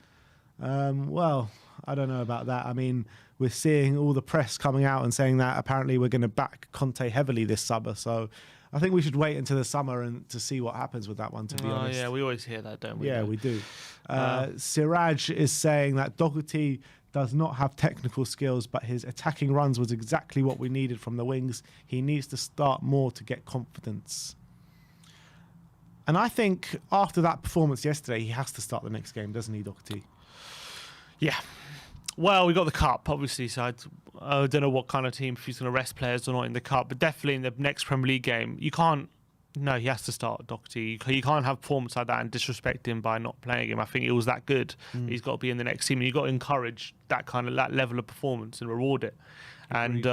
Well, I don't know about that. I mean, we're seeing all the press coming out and saying that apparently we're going to back Conte heavily this summer. So I think we should wait until the summer and to see what happens with that one, to be honest. Yeah, we always hear that, don't we? Yeah, we do. Siraj is saying that Doherty does not have technical skills, but his attacking runs was exactly what we needed from the wings. He needs to start more to get confidence. And I think after that performance yesterday, he has to start the next game, doesn't he, Doherty? Yeah. Well, we got the cup, obviously, so I don't know what kind of team, if he's going to rest players or not in the cup, but definitely in the next Premier League game, you can't. No, he has to start Doherty. You can't have performance like that and disrespect him by not playing him. I think it was that good. He's got to be in the next team, and you've got to encourage that level of performance and reward it. And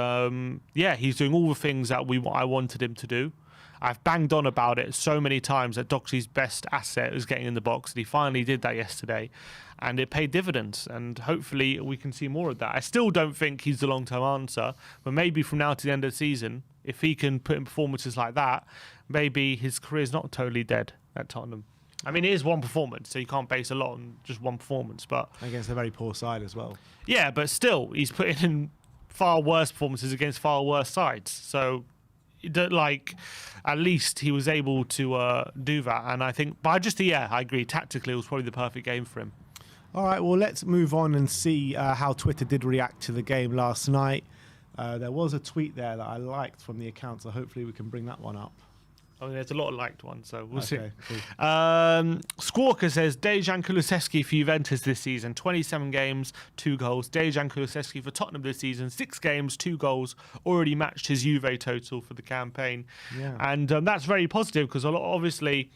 he's doing all the things that I wanted him to do. I've banged on about it so many times that Doherty's best asset is getting in the box, and he finally did that yesterday, and it paid dividends, and hopefully we can see more of that. I still don't think he's the long-term answer, but maybe from now to the end of the season, if he can put in performances like that, maybe his career's not totally dead at Tottenham. I mean, it is one performance, so you can't base a lot on just one performance. But against a very poor side as well. Yeah, but still, he's putting in far worse performances against far worse sides. So, at least he was able to do that. And I think, I agree. Tactically, it was probably the perfect game for him. All right, well, let's move on and see how Twitter did react to the game last night. There was a tweet there that I liked from the account, so hopefully we can bring that one up. I mean, there's a lot of liked ones, so we'll see. Cool. Squawker says, Dejan Kulusevski for Juventus this season, 27 games, 2 goals. Dejan Kulusevski for Tottenham this season, 6 games, 2 goals, already matched his Juve total for the campaign. Yeah. And that's very positive because obviously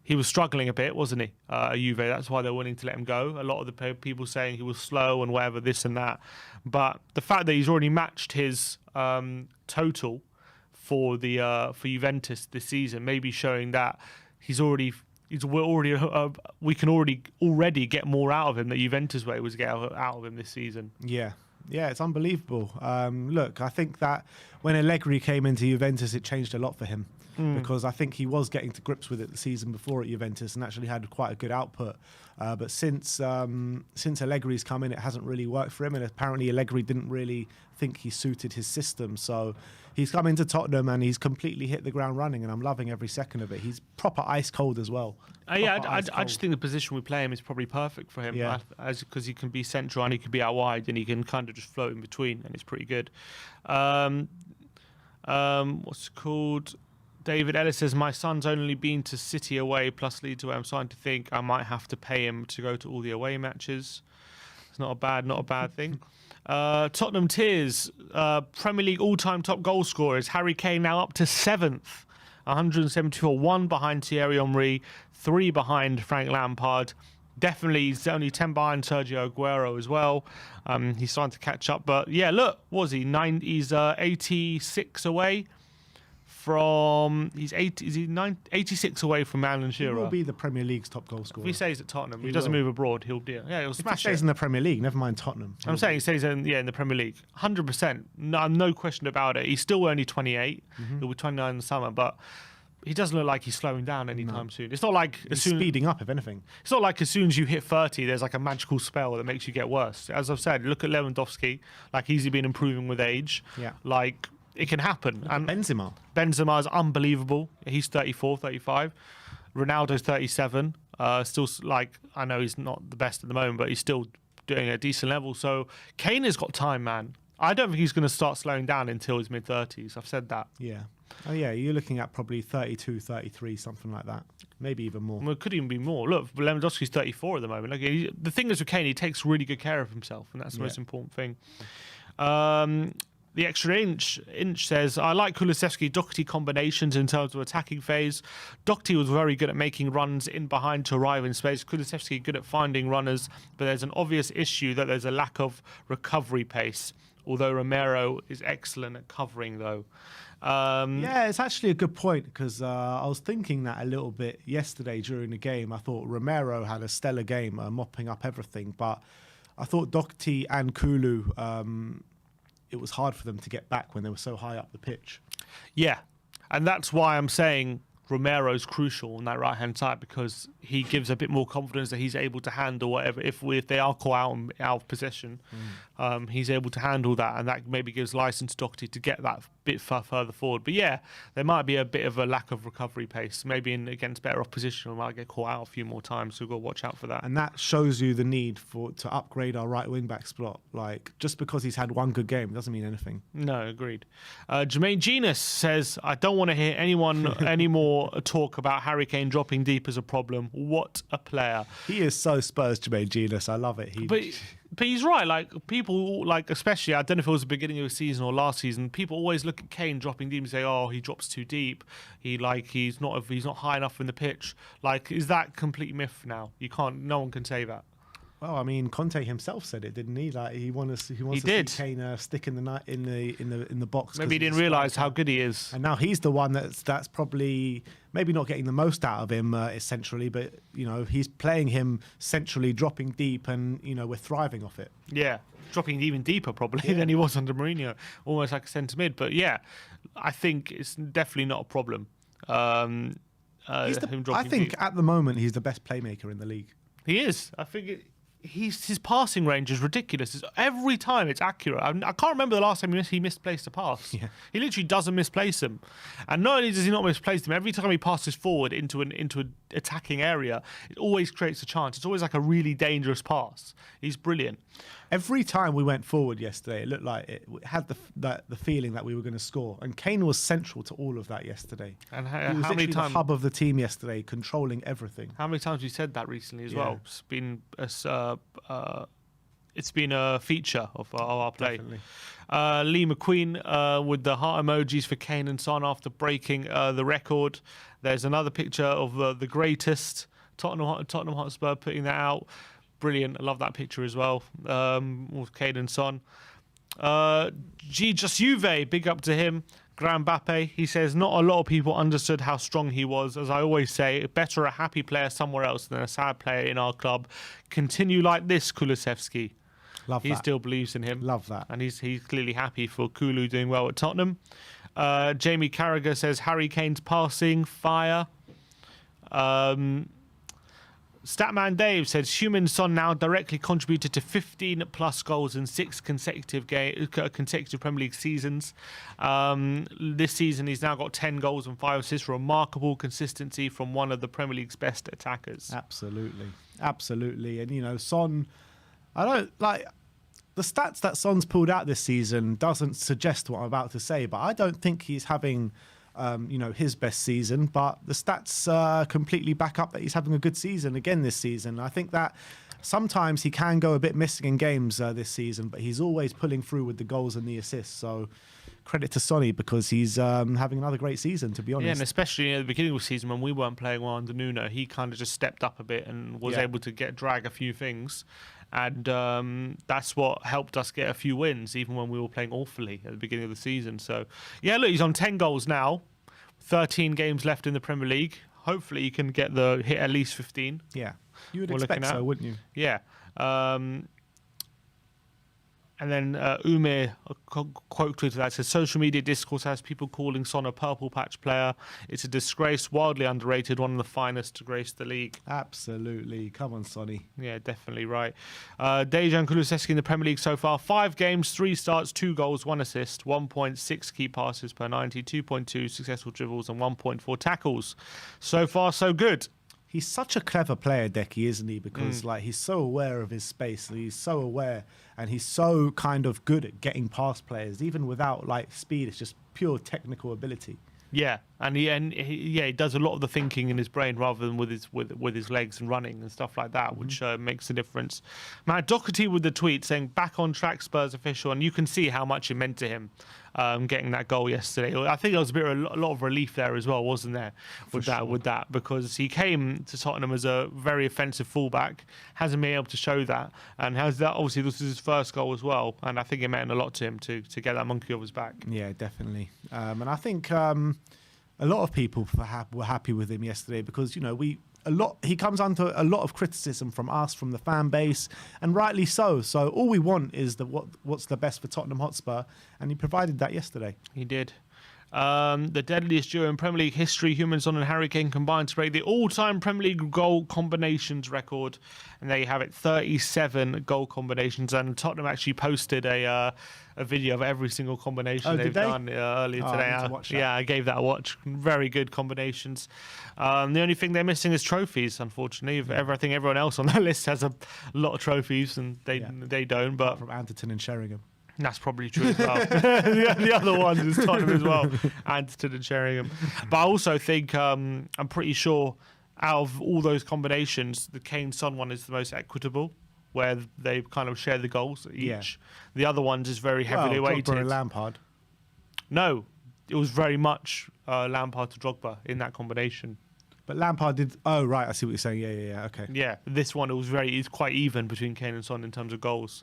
he was struggling a bit, wasn't he, Juve? That's why they're willing to let him go. A lot of the people saying he was slow and whatever, this and that. But the fact that he's already matched his total for Juventus this season, maybe showing that we can already get more out of him that Juventus were able to get out of him this season. Yeah, it's unbelievable. Look, I think that when Allegri came into Juventus, it changed a lot for him because I think he was getting to grips with it the season before at Juventus and actually had quite a good output. But since Allegri's come in, it hasn't really worked for him, and apparently Allegri didn't really think he suited his system. So he's come into Tottenham and he's completely hit the ground running, and I'm loving every second of it. He's proper ice cold as well. I just think the position we play him is probably perfect for him, because he can be central and he can be out wide and he can kind of just float in between, and it's pretty good. What's it called? David Ellis says, my son's only been to City away plus Leeds away. I'm starting to think I might have to pay him to go to all the away matches. It's not a bad thing. Tottenham Tears, Premier League all-time top goal scorers. Harry Kane now up to 7th, 174, 1 behind Thierry Henry, 3 behind Frank Lampard. Definitely, he's only 10 behind Sergio Aguero as well. He's starting to catch up. But yeah, look, what was he? He's 86 away from. He's 86 away from Alan Shearer. He will be the Premier League's top goal scorer. If he stays at Tottenham, he doesn't move abroad, he'll do it. Yeah, he'll smash it. If he stays in the Premier League, never mind Tottenham. I'm saying he stays in the Premier League. 100%. No question about it. He's still only 28. He'll be 29 in the summer, but he doesn't look like he's slowing down anytime soon. It's not like He's speeding up, if anything. It's not like as soon as you hit 30, there's like a magical spell that makes you get worse. As I've said, look at Lewandowski, like he's been improving with age. Yeah. Like it can happen. And Benzema is unbelievable. He's 34, 35. Ronaldo's 37. Still, like, I know he's not the best at the moment, but he's still doing a decent level. So Kane has got time, man. I don't think he's going to start slowing down until his mid-30s. I've said that. Yeah. Oh, yeah, you're looking at probably 32, 33, something like that. Maybe even more. Well, it could even be more. Look, Lewandowski's 34 at the moment. Like, the thing is with Kane, he takes really good care of himself, and that's the most important thing. The extra inch says, I like Kulusevski-Doherty combinations in terms of attacking phase. Doherty was very good at making runs in behind to arrive in space. Kulusevski good at finding runners, but there's an obvious issue that there's a lack of recovery pace, although Romero is excellent at covering, though. Yeah, it's actually a good point, because I was thinking that a little bit yesterday during the game. I thought Romero had a stellar game, mopping up everything, but I thought Doherty and Kulu, it was hard for them to get back when they were so high up the pitch. Yeah, and that's why I'm saying Romero's crucial on that right-hand side, because he gives a bit more confidence that he's able to handle whatever. If they are caught out of possession, he's able to handle that, and that maybe gives license to Doherty to get that bit further forward. But yeah, there might be a bit of a lack of recovery pace. Maybe against better opposition, we might get caught out a few more times, so we've got to watch out for that. And that shows you the need to upgrade our right wing-back spot. Like, just because he's had one good game doesn't mean anything. No, agreed. Jermaine Genus says, I don't want to hear anyone anymore talk about Harry Kane dropping deep as a problem. What a player. He is so Spurs, Jermaine Genus. I love it. But he's right. Like, people, like, especially, I don't know if it was the beginning of the season or last season, people always look at Kane dropping deep and say, oh, he drops too deep. He's not high enough in the pitch. Like, is that complete myth now? No one can say that. Well, I mean, Conte himself said it, didn't he? Like, he wants to see Kane stick in the box. Maybe he didn't realise how good he is. And now he's the one that's probably maybe not getting the most out of him essentially, but he's playing him centrally, dropping deep, and we're thriving off it. Yeah, dropping even deeper probably than he was under Mourinho, almost like a centre mid. But yeah, I think it's definitely not a problem. Him dropping I think deep. At the moment he's the best playmaker in the league. He is. I think his passing range is ridiculous. Every time it's accurate. I can't remember the last time he misplaced a pass. Yeah. He literally doesn't misplace them. And not only does he not misplace them, every time he passes forward into an attacking area, it always creates a chance. It's always like a really dangerous pass. He's brilliant. Every time we went forward yesterday, it looked like it had the feeling that we were going to score. And Kane was central to all of that yesterday. And he was literally the hub of the team yesterday, controlling everything. How many times have you said that recently as well? It's been a feature of our play. Definitely. Lee McQueen with the heart emojis for Kane and Son after breaking the record. There's another picture of the greatest Tottenham Hotspur putting that out. Brilliant. I love that picture as well, with Kane and Son. Just Juve, big up to him. Gran Mbappe, he says, not a lot of people understood how strong he was. As I always say, better a happy player somewhere else than a sad player in our club. Continue like this, Kulusevski. Love he that. Still believes in him. Love that. And he's clearly happy for Kulu doing well at Tottenham. Jamie Carragher says, Harry Kane's passing, fire. Statman Dave says, Heung-min Son now directly contributed to 15 plus goals in 6 consecutive Premier League seasons. This season, he's now got 10 goals and 5 assists. Remarkable consistency from one of the Premier League's best attackers. Absolutely. And, Son, I don't like the stats that Son's pulled out this season doesn't suggest what I'm about to say, but I don't think he's having his best season, but the stats completely back up that he's having a good season again this season. I think that sometimes he can go a bit missing in games this season, but he's always pulling through with the goals and the assists. So credit to Sonny, because he's having another great season, to be honest. Yeah, and especially at the beginning of the season when we weren't playing well under Nuno, he kind of just stepped up a bit and was able to drag a few things. And that's what helped us get a few wins, even when we were playing awfully at the beginning of the season. So, yeah, look, he's on 10 goals now, 13 games left in the Premier League. Hopefully he can hit at least 15. Yeah, you would expect so, wouldn't you? Yeah. And then Umir quote tweeted that says, social media discourse has people calling Son a purple patch player. It's a disgrace, wildly underrated, one of the finest to grace the league. Absolutely. Come on, Sonny. Yeah, definitely right. Dejan Kulusevski in the Premier League so far, 5 games, 3 starts, 2 goals, 1 assist, 1.6 key passes per 90, 2.2 successful dribbles and 1.4 tackles. So far, so good. He's such a clever player, Decky, isn't he? Because like he's so aware of his space. He's so aware, and he's so kind of good at getting past players, even without like speed. It's just pure technical ability. Yeah, and he does a lot of the thinking in his brain rather than with his legs and running and stuff like that, which makes a difference. Matt Doherty with the tweet saying back on track, Spurs official, and you can see how much it meant to him getting that goal yesterday. I think there was a lot of relief there as well, wasn't there, with that because he came to Tottenham as a very offensive fullback, hasn't been able to show that, and has that. Obviously, this is his first goal as well, and I think it meant a lot to him to get that monkey off his back. Yeah, definitely, and I think a lot of people were happy with him yesterday because he comes under a lot of criticism from us, from the fan base, and rightly so. So all we want is what's the best for Tottenham Hotspur, and he provided that yesterday. He did. The deadliest duo in Premier League history, Son and Harry Kane combined to break the all-time Premier League goal combinations record, and there you have it, 37 goal combinations. And Tottenham actually posted a video of every single combination they've done earlier today. I need to watch that. Yeah, I gave that a watch. Very good combinations. The only thing they're missing is trophies, unfortunately. I think everyone else on that list has a lot of trophies, and they don't. But from Anderton and Sheringham. That's probably true as well. the other one is Tottenham as well, Anderton and Sheringham. But I also think I'm pretty sure out of all those combinations, the Kane-Son one is the most equitable, where they kind of share the goals each. Yeah. The other ones is very heavily weighted. Drogba and Lampard. No, it was very much Lampard to Drogba in that combination. But Lampard did. Oh right, I see what you're saying. Yeah. Okay. Yeah, this one it's quite even between Kane and Son in terms of goals.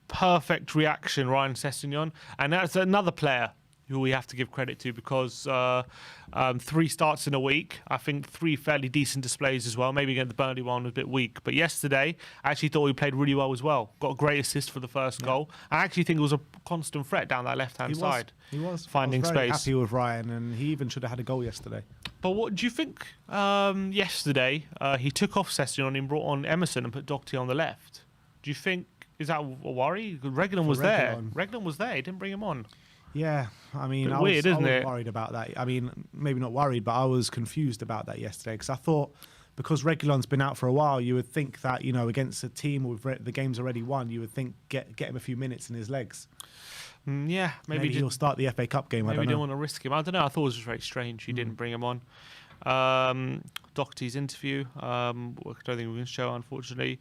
Perfect reaction, Ryan Sessegnon, and that's another player who we have to give credit to because 3 starts in a week. I think 3 fairly decent displays as well. Maybe again the Burnley one was a bit weak, but yesterday I actually thought he played really well as well. Got a great assist for the first goal. I actually think it was a constant threat down that left-hand side. He was finding I was very space. Happy with Ryan, and he even should have had a goal yesterday. But what do you think? Yesterday he took off Sessegnon and brought on Emerson and put Doherty on the left. Do you think? Is that a worry? Reguilon was there. Reguilon was there. He didn't bring him on. Yeah, I mean, I was worried about that. I mean, maybe not worried, but I was confused about that yesterday because I thought because Reguilon's been out for a while, you would think that against a team with the game's already won, you would think get him a few minutes in his legs. Yeah, maybe he'll start the FA Cup game. Maybe I don't know. Didn't want to risk him. I don't know. I thought it was very strange. He didn't bring him on. Doherty's interview. I don't think we can show, unfortunately.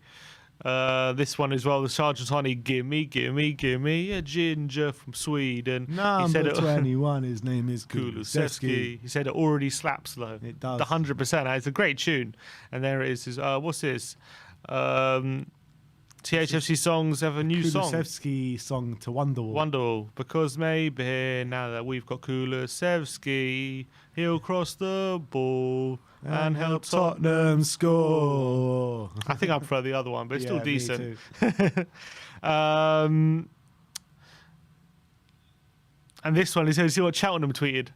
This one as well, the Sergeant Honey, gimme a ginger from Sweden. Number 21, his name is Kulusevski. He said it already slaps though. It does. The 100%. It's a great tune. And there it is. What's this? THFC Songs have a new song. Kulusevski song to Wonderwall. Wonderwall. Because maybe now that we've got Kulusevski, he'll cross the ball and help Tottenham score. I think I prefer the other one, but it's still decent. And this one, see what Cheltenham tweeted?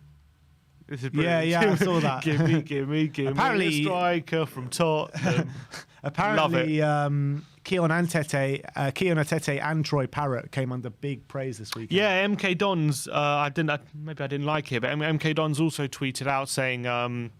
This is brilliant. Yeah, I saw that. give me a striker from Tottenham. Apparently, Keon Atete and Troy Parrott came under big praise this weekend. Yeah, MK Dons. Maybe I didn't like it, but MK Dons also tweeted out saying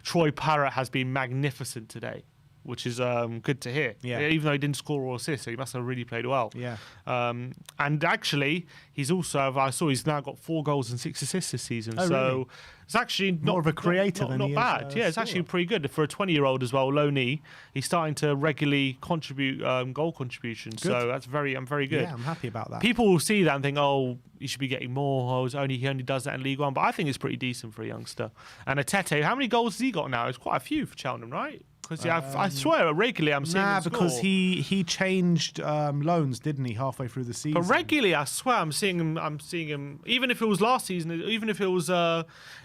Troy Parrott has been magnificent today, which is good to hear. Yeah. Even though he didn't score or assist, so he must have really played well. Yeah. And actually, he's also, I saw he's now got 4 goals and 6 assists this season. Oh, so really? it's actually more of a creator than not he bad. is. Yeah, it's actually pretty good for a 20-year-old as well. Low knee, he's starting to regularly contribute goal contributions. Good. So I'm very good. Yeah, I'm happy about that. People will see that and think, oh, he should be getting more. Oh, he only does that in League One. But I think it's pretty decent for a youngster. And Atete, how many goals has he got now? It's quite a few for Cheltenham, right? Because I swear regularly I'm seeing him score. Because he changed loans, didn't he, halfway through the season? But regularly, I swear I'm seeing him. Even if it was last season, even if it was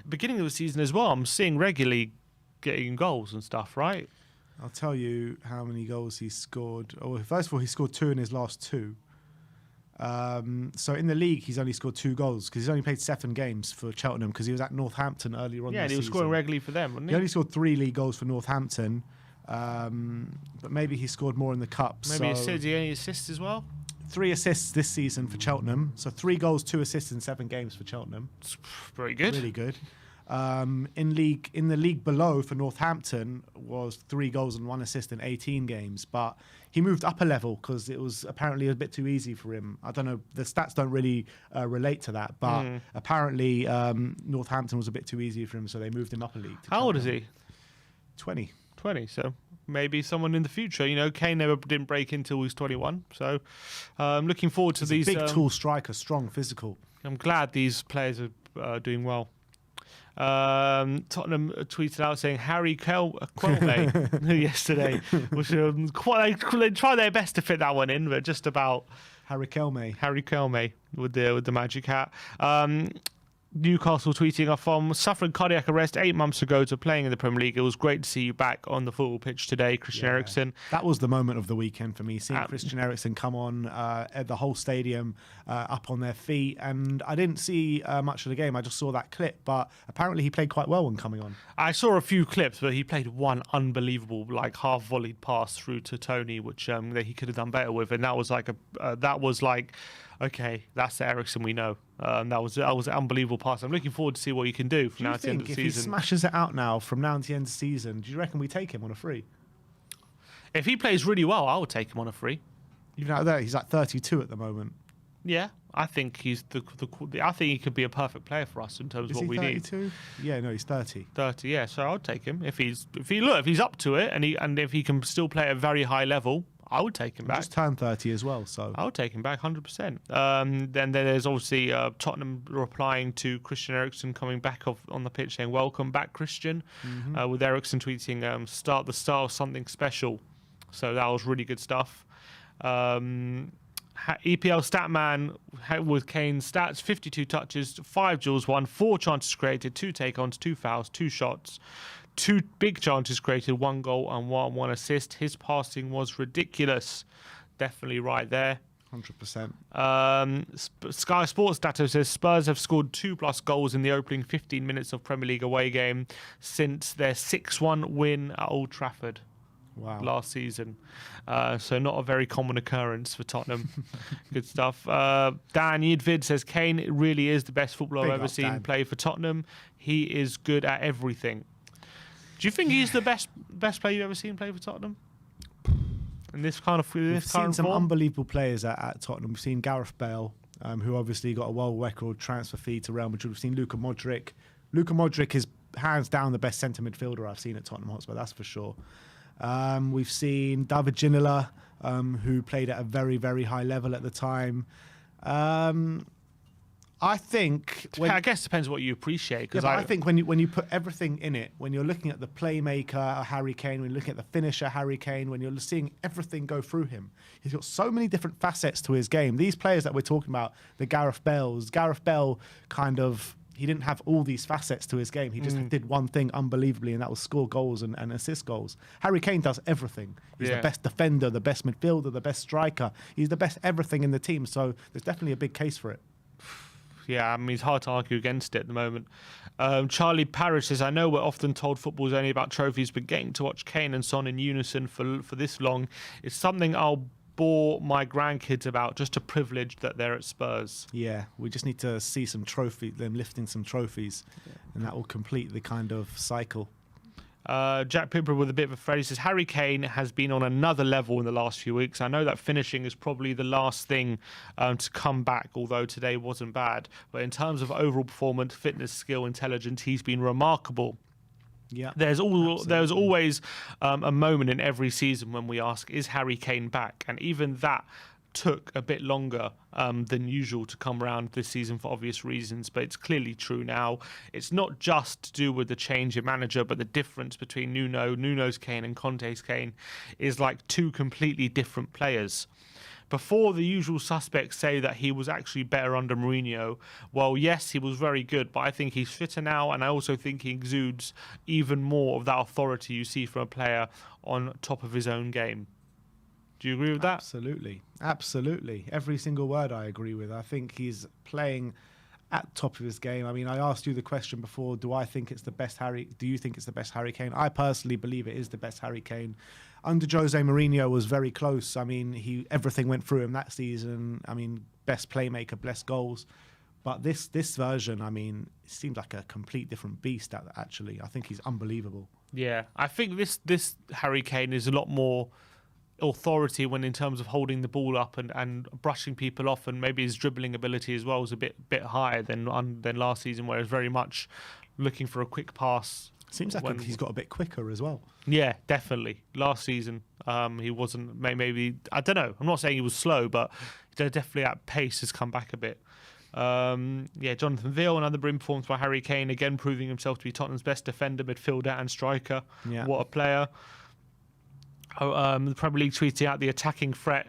beginning of the season as well, I'm seeing regularly getting goals and stuff, right? I'll tell you how many goals he scored. Oh, first of all, he scored 2 in his last 2. So in the league, he's only scored 2 goals because he's only played 7 games for Cheltenham because he was at Northampton earlier on. Yeah, and he was scoring regularly for them, wasn't He he? only scored 3 league goals for Northampton, but maybe he scored more in the cup. Maybe so he only assists as well. 3 assists this season for Cheltenham. So 3 goals, 2 assists in 7 games for Cheltenham. It's very good. Really good. In the league below for Northampton was 3 goals and 1 assist in 18 games, but he moved up a level because it was apparently a bit too easy for him. I don't know, the stats don't really relate to that, but apparently Northampton was a bit too easy for him, so they moved him up a league. How old is he? 20. 20, so maybe someone in the future. You know, Kane never didn't break until he was 21, so looking forward to these. Big, tall striker, strong, physical. I'm glad these players are doing well. Tottenham tweeted out saying Harry Quelme yesterday, which they tried their best to fit that one in, but just about Harry Quelme with the magic hat. Newcastle tweeting off from suffering cardiac arrest 8 months ago to playing in the Premier League. It was great to see you back on the football pitch today, Christian Eriksen. That was the moment of the weekend for me, seeing Christian Eriksen come on at the whole stadium up on their feet. And I didn't see much of the game. I just saw that clip, but apparently he played quite well when coming on. I saw a few clips, but he played one unbelievable, like half-volleyed pass through to Tony, which that he could have done better with. And that was like, okay, that's the Eriksen we know. That was an unbelievable pass. I'm looking forward to see what he can do from now to the end of the season. If he smashes it out now from now to the end of the season, do you reckon we take him on a free? If he plays really well, I would take him on a free. Even out there, he's like 32 at the moment. Yeah, I think he's I think he could be a perfect player for us in terms of what we need. 32? Yeah, no, he's 30. 30, yeah. So I'll take him if he's up to it and if he can still play at a very high level. I would take him back. Just turned 30 as well, so I would take him back 100%. Then there's obviously Tottenham replying to Christian Eriksen coming back on the pitch saying, "Welcome back, Christian," with Eriksen tweeting, "Start the start of something special." So that was really good stuff. EPL Statman with Kane's stats: 52 touches, 5 duels won, 4 chances created, 2 take-ons, 2 fouls, 2 shots. 2 big chances created, 1 goal and 1 assist. His passing was ridiculous. Definitely right there. 100%. Sky Sports data says Spurs have scored 2+ goals in the opening 15 minutes of Premier League away game since their 6-1 win at Old Trafford last season. So not a very common occurrence for Tottenham. Good stuff. Dan Yidvid says Kane really is the best footballer I've ever seen play for Tottenham. He is good at everything. Do you think he's the best player you've ever seen play for Tottenham? In this kind of We've seen some unbelievable players at Tottenham. We've seen Gareth Bale, who obviously got a world record transfer fee to Real Madrid. We've seen Luka Modric. Luka Modric is hands down the best centre midfielder I've seen at Tottenham Hotspur, that's for sure. We've seen David Ginola, who played at a very, very high level at the time. I think... I guess it depends what you appreciate. But I think when you put everything in it, when you're looking at the playmaker, Harry Kane, when you're looking at the finisher, Harry Kane, when you're seeing everything go through him, he's got so many different facets to his game. These players that we're talking about, the Gareth Bale kind of... He didn't have all these facets to his game. He just did one thing unbelievably, and that was score goals and assist goals. Harry Kane does everything. He's the best defender, the best midfielder, the best striker. He's the best everything in the team, so there's definitely a big case for it. Yeah, I mean, it's hard to argue against it at the moment. Charlie Parrish says, I know we're often told football is only about trophies, but getting to watch Kane and Son in unison for this long is something I'll bore my grandkids about, just a privilege that they're at Spurs. Yeah, we just need to see them lifting some trophies, and that will complete the kind of cycle. Jack Pipper with a bit of a phrase says, Harry Kane has been on another level in the last few weeks. I know that finishing is probably the last thing to come back, although today wasn't bad. But in terms of overall performance, fitness, skill, intelligence, he's been remarkable. Yeah, there's always a moment in every season when we ask, is Harry Kane back? And even that took a bit longer than usual to come around this season for obvious reasons, but it's clearly true now. It's not just to do with the change in manager, but the difference between Nuno's Kane and Conte's Kane is like two completely different players. Before, the usual suspects say that he was actually better under Mourinho. Well, yes, he was very good, but I think he's fitter now, and I also think he exudes even more of that authority you see from a player on top of his own game. Do you agree with that? Absolutely. Every single word I agree with. I think he's playing at the top of his game. I mean, I asked you the question before, do you think it's the best Harry Kane? I personally believe it is the best Harry Kane. Under Jose Mourinho was very close. I mean, everything went through him that season. I mean, best playmaker, best goals. But this version, I mean, it seems like a complete different beast, actually. I think he's unbelievable. Yeah, I think this Harry Kane is a lot more authority when in terms of holding the ball up and brushing people off, and maybe his dribbling ability as well is a bit higher than last season, where it was very much looking for a quick pass. Seems like he's got a bit quicker as well. Yeah, definitely. Last season, he wasn't. Maybe I don't know. I'm not saying he was slow, but definitely that pace has come back a bit. Jonathan Veal, another brilliant performance by Harry Kane, again proving himself to be Tottenham's best defender, midfielder, and striker. Yeah. What a player! The Premier League tweeting out the attacking threat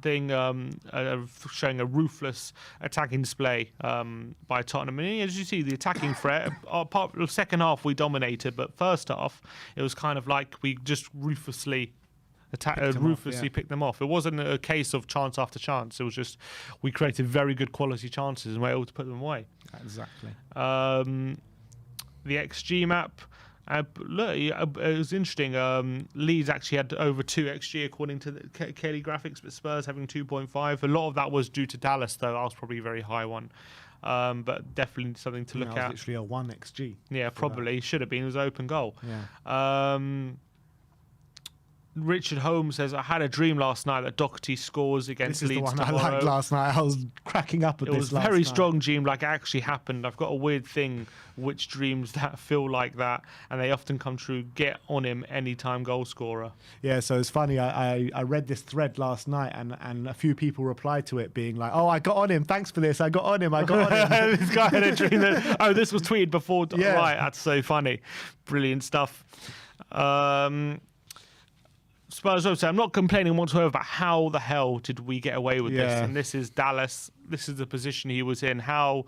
thing, showing a ruthless attacking display by Tottenham. And as you see, the attacking threat, apart from the second half we dominated, but first half it was kind of like we just ruthlessly picked them off. It wasn't a case of chance after chance. It was just we created very good quality chances and were able to put them away. Exactly. The XG map. Look, it was interesting. Leeds actually had over 2 XG according to the Kelly graphics, but Spurs having 2.5. A lot of that was due to Dallas, though. That was probably a very high one. But definitely something to look at. Literally a 1 XG. Yeah, probably. Should have been. It was an open goal. Yeah. Richard Holmes says, I had a dream last night that Doherty scores against Leeds tomorrow. This is the one I liked last night. I was cracking up at this last night. It was a very strong dream, like it actually happened. I've got a weird thing, which dreams that feel like that, and they often come true. Get on him, anytime goal scorer. Yeah, so it's funny. I read this thread last night, and a few people replied to it being like, oh, I got on him. Thanks for this. I got on him. This guy had a dream that, this was tweeted before. Yeah. Right, that's so funny. Brilliant stuff. Spurs obviously, I'm not complaining whatsoever about how the hell did we get away with this. And this is Dallas. This is the position he was in. How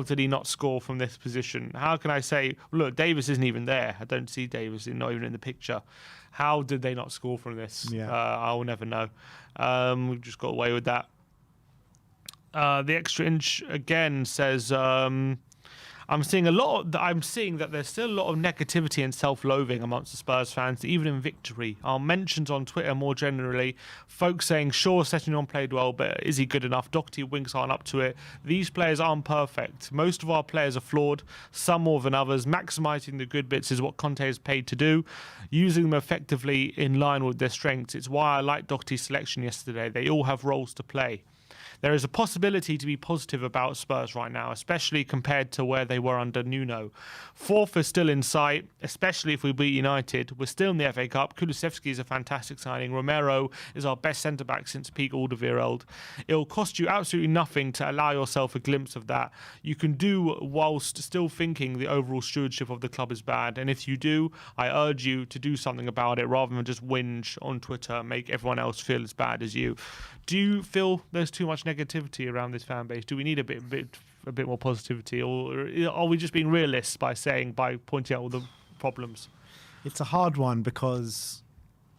did he not score from this position? How can I say, look, Davis isn't even there. I don't see Davis, not even in the picture. How did they not score from this? I'll never know. We've just got away with that. The extra inch again says, I'm seeing that there's still a lot of negativity and self-loathing amongst the Spurs fans, even in victory. Our mentions on Twitter more generally, folks saying, sure, Sessegnon played well, but is he good enough? Doherty, Winks aren't up to it. These players aren't perfect. Most of our players are flawed, some more than others. Maximising the good bits is what Conte is paid to do, using them effectively in line with their strengths. It's why I liked Doherty's selection yesterday. They all have roles to play. There is a possibility to be positive about Spurs right now, especially compared to where they were under Nuno. Fourth is still in sight, especially if we beat United. We're still in the FA Cup. Kulusevski is a fantastic signing. Romero is our best centre-back since peak Alderweireld. It'll cost you absolutely nothing to allow yourself a glimpse of that. You can do whilst still thinking the overall stewardship of the club is bad. And if you do, I urge you to do something about it rather than just whinge on Twitter, make everyone else feel as bad as you. Do you feel there's too much negativity around this fan base? Do we need a bit more positivity, or are we just being realists by pointing out all the problems? It's a hard one because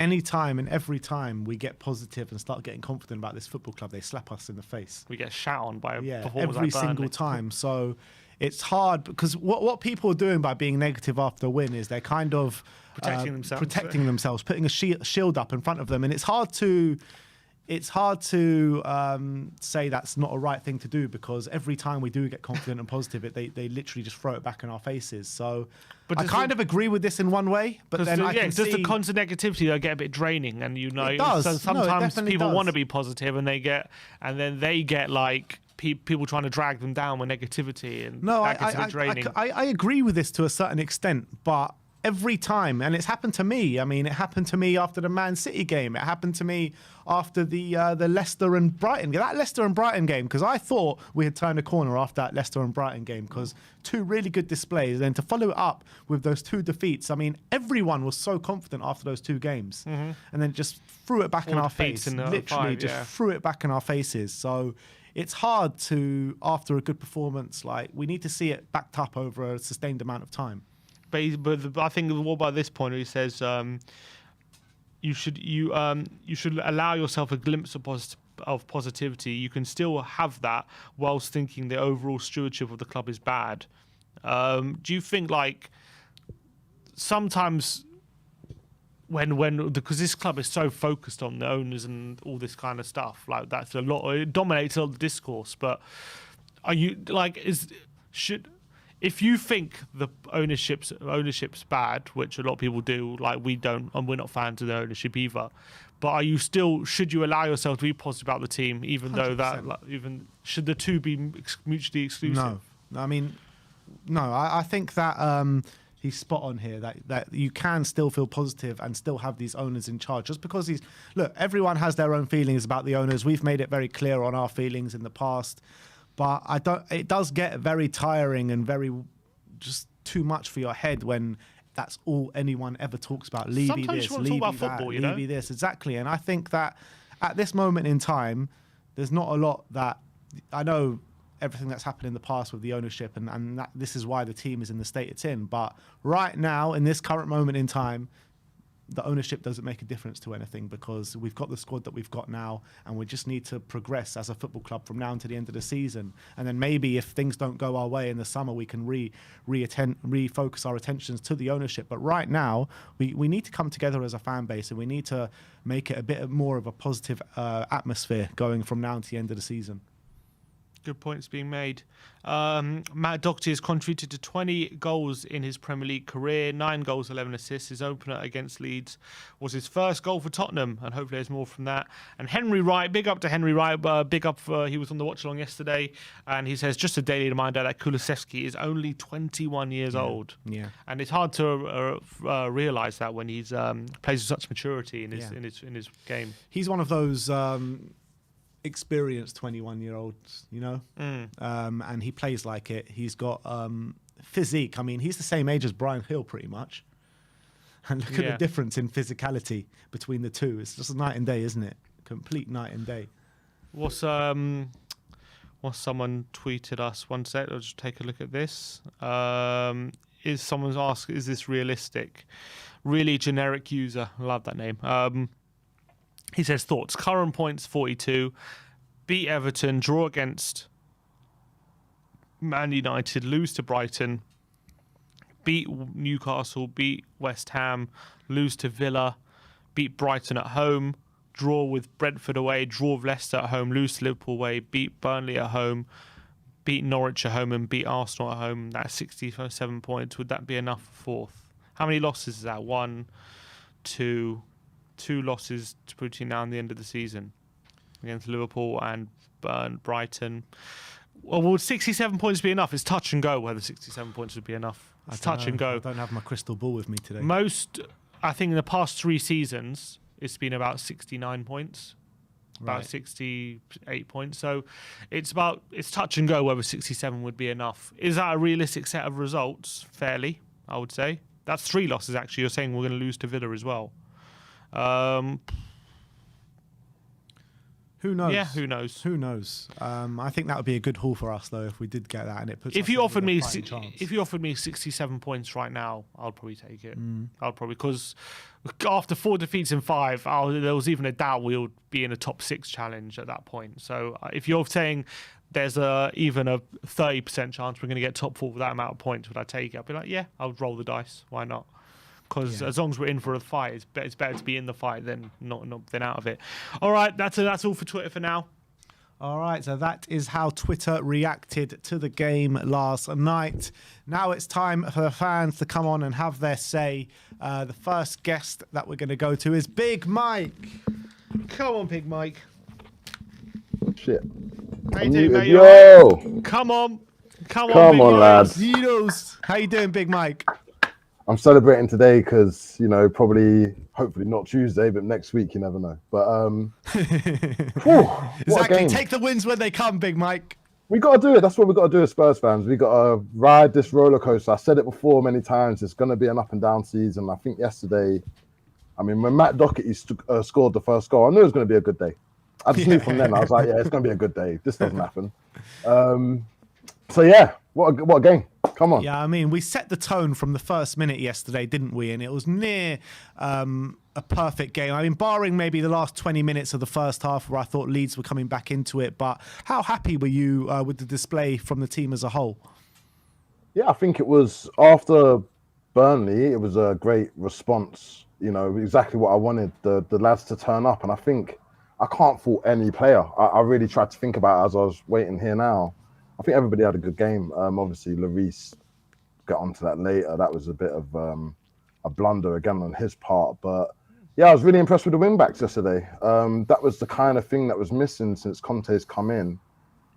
any time and every time we get positive and start getting confident about this football club, they slap us in the face. We get shat on by every single time. So it's hard because what people are doing by being negative after a win is they're kind of protecting themselves, putting a shield up in front of them, and it's hard to say that's not a right thing to do because every time we do get confident and positive, they literally just throw it back in our faces. So I kind of agree with this in one way, but then I can see... the constant negativity get a bit draining, and it does. So sometimes people want to be positive and they get like people trying to drag them down with negativity, and that gets a bit draining. I agree with this to a certain extent, but every time, and it's happened to me. I mean, it happened to me after the Man City game. It happened to me after the Leicester and Brighton game. That Leicester and Brighton game, because I thought we had turned a corner after that Leicester and Brighton game, because two really good displays, and to follow it up with those two defeats. I mean, everyone was so confident after those two games, and then just threw it back in our face. Literally, threw it back in our faces. So it's hard to, after a good performance, like, we need to see it backed up over a sustained amount of time. But I think more by this point, he says you should allow yourself a glimpse of positivity. You can still have that whilst thinking the overall stewardship of the club is bad. Do you think, like, sometimes because this club is so focused on the owners and all this kind of stuff, like, that's a lot, it dominates all the discourse, but are you, like, if you think the ownership's bad, which a lot of people do, like we don't, and we're not fans of the ownership either, but should you allow yourself to be positive about the team, even 100%. Though that, like, even should the two be mutually exclusive? No, I mean, no, I think that he's spot on here, that you can still feel positive and still have these owners in charge. Just because look, everyone has their own feelings about the owners. We've made it very clear on our feelings in the past. But it does get very tiring and very just too much for your head when that's all anyone ever talks about. Levy this, Levy that, Levy this. Exactly. And I think that at this moment in time, there's not a lot that, I know everything that's happened in the past with the ownership and that this is why the team is in the state it's in. But right now, in this current moment in time, the ownership doesn't make a difference to anything, because we've got the squad that we've got now, and we just need to progress as a football club from now until the end of the season. And then maybe if things don't go our way in the summer, we can refocus our attentions to the ownership. But right now, we need to come together as a fan base, and we need to make it a bit more of a positive atmosphere going from now until the end of the season. Good points being made. Matt Doherty has contributed to 20 goals in his Premier League career, 9 goals, 11 assists. His opener against Leeds was his first goal for Tottenham, and hopefully there's more from that. And Henry Wright, big up to Henry Wright, big up for, he was on the watch along yesterday, and he says, just a daily reminder that Kulusevski is only 21 years old. Yeah. And it's hard to realise that when he's plays with such maturity in his game. He's one of those experienced 21-year-olds, you know, and he plays like it. He's got physique. I mean, he's the same age as Brian Hill pretty much, and look at the difference in physicality between the two. It's just a night and day, isn't it? Complete night and day. What's someone tweeted us? One sec, I'll just take a look at this. Is someone's asked, is this realistic? Really generic user. I love that name. He says, thoughts. Current points, 42. Beat Everton, draw against Man United, lose to Brighton, beat Newcastle, beat West Ham, lose to Villa, beat Brighton at home, draw with Brentford away, draw with Leicester at home, lose to Liverpool away, beat Burnley at home, beat Norwich at home, and beat Arsenal at home. That's 67 points. Would that be enough for fourth? How many losses is that? 1, 2... 2 losses to between now and the end of the season against Liverpool and Brighton. Well, would 67 points be enough? It's touch and go whether 67 points would be enough. It's touch and go. I don't have my crystal ball with me today. I think in the past 3 seasons, it's been about 69 points, about 68 points. So it's touch and go whether 67 would be enough. Is that a realistic set of results? Fairly, I would say. That's 3 losses, actually. You're saying we're going to lose to Villa as well. Who knows? Yeah, who knows? Who knows? I think that would be a good haul for us, though, if we did get that, and it puts. If you offered me 67 points right now, I'd probably take it. Because after 4 defeats in 5, there was even a doubt we would be in a top 6 challenge at that point. So if you're saying there's even a 30% chance we're going to get top 4 with that amount of points, would I take it? I'd be like, yeah, I would roll the dice. Why not? Because as long as we're in for a fight, it's better to be in the fight than not than out of it. All right, that's all for Twitter for now. All right, so that is how Twitter reacted to the game last night. Now it's time for the fans to come on and have their say. The first guest that we're going to go to is Big Mike. Come on, Big Mike. Shit. How you doing, mate? Yo! Come on. Come on, lads. Zeros. How you doing, Big Mike? I'm celebrating today because, you know, probably, hopefully not Tuesday, but next week, you never know. But, whew, what Exactly. a game. Take the wins when they come, Big Mike. We got to do it. That's what we got to do as Spurs fans. We got to ride this roller coaster. I said it before many times. It's going to be an up and down season. I think yesterday, I mean, when Matt Doherty scored the first goal, I knew it was going to be a good day. I just knew from then. I was like, yeah, it's going to be a good day. This doesn't happen. So yeah, what a game. Come on. Yeah, I mean, we set the tone from the first minute yesterday, didn't we? And it was near a perfect game. I mean, barring maybe the last 20 minutes of the first half where I thought Leeds were coming back into it. But how happy were you with the display from the team as a whole? Yeah, I think it was after Burnley, it was a great response. You know, exactly what I wanted, the lads to turn up. And I think I can't fault any player. I really tried to think about it as I was waiting here now. I think everybody had a good game. Obviously, Lloris, get onto that later. That was a bit of a blunder again on his part. But yeah, I was really impressed with the wing-backs yesterday. That was the kind of thing that was missing since Conte's come in.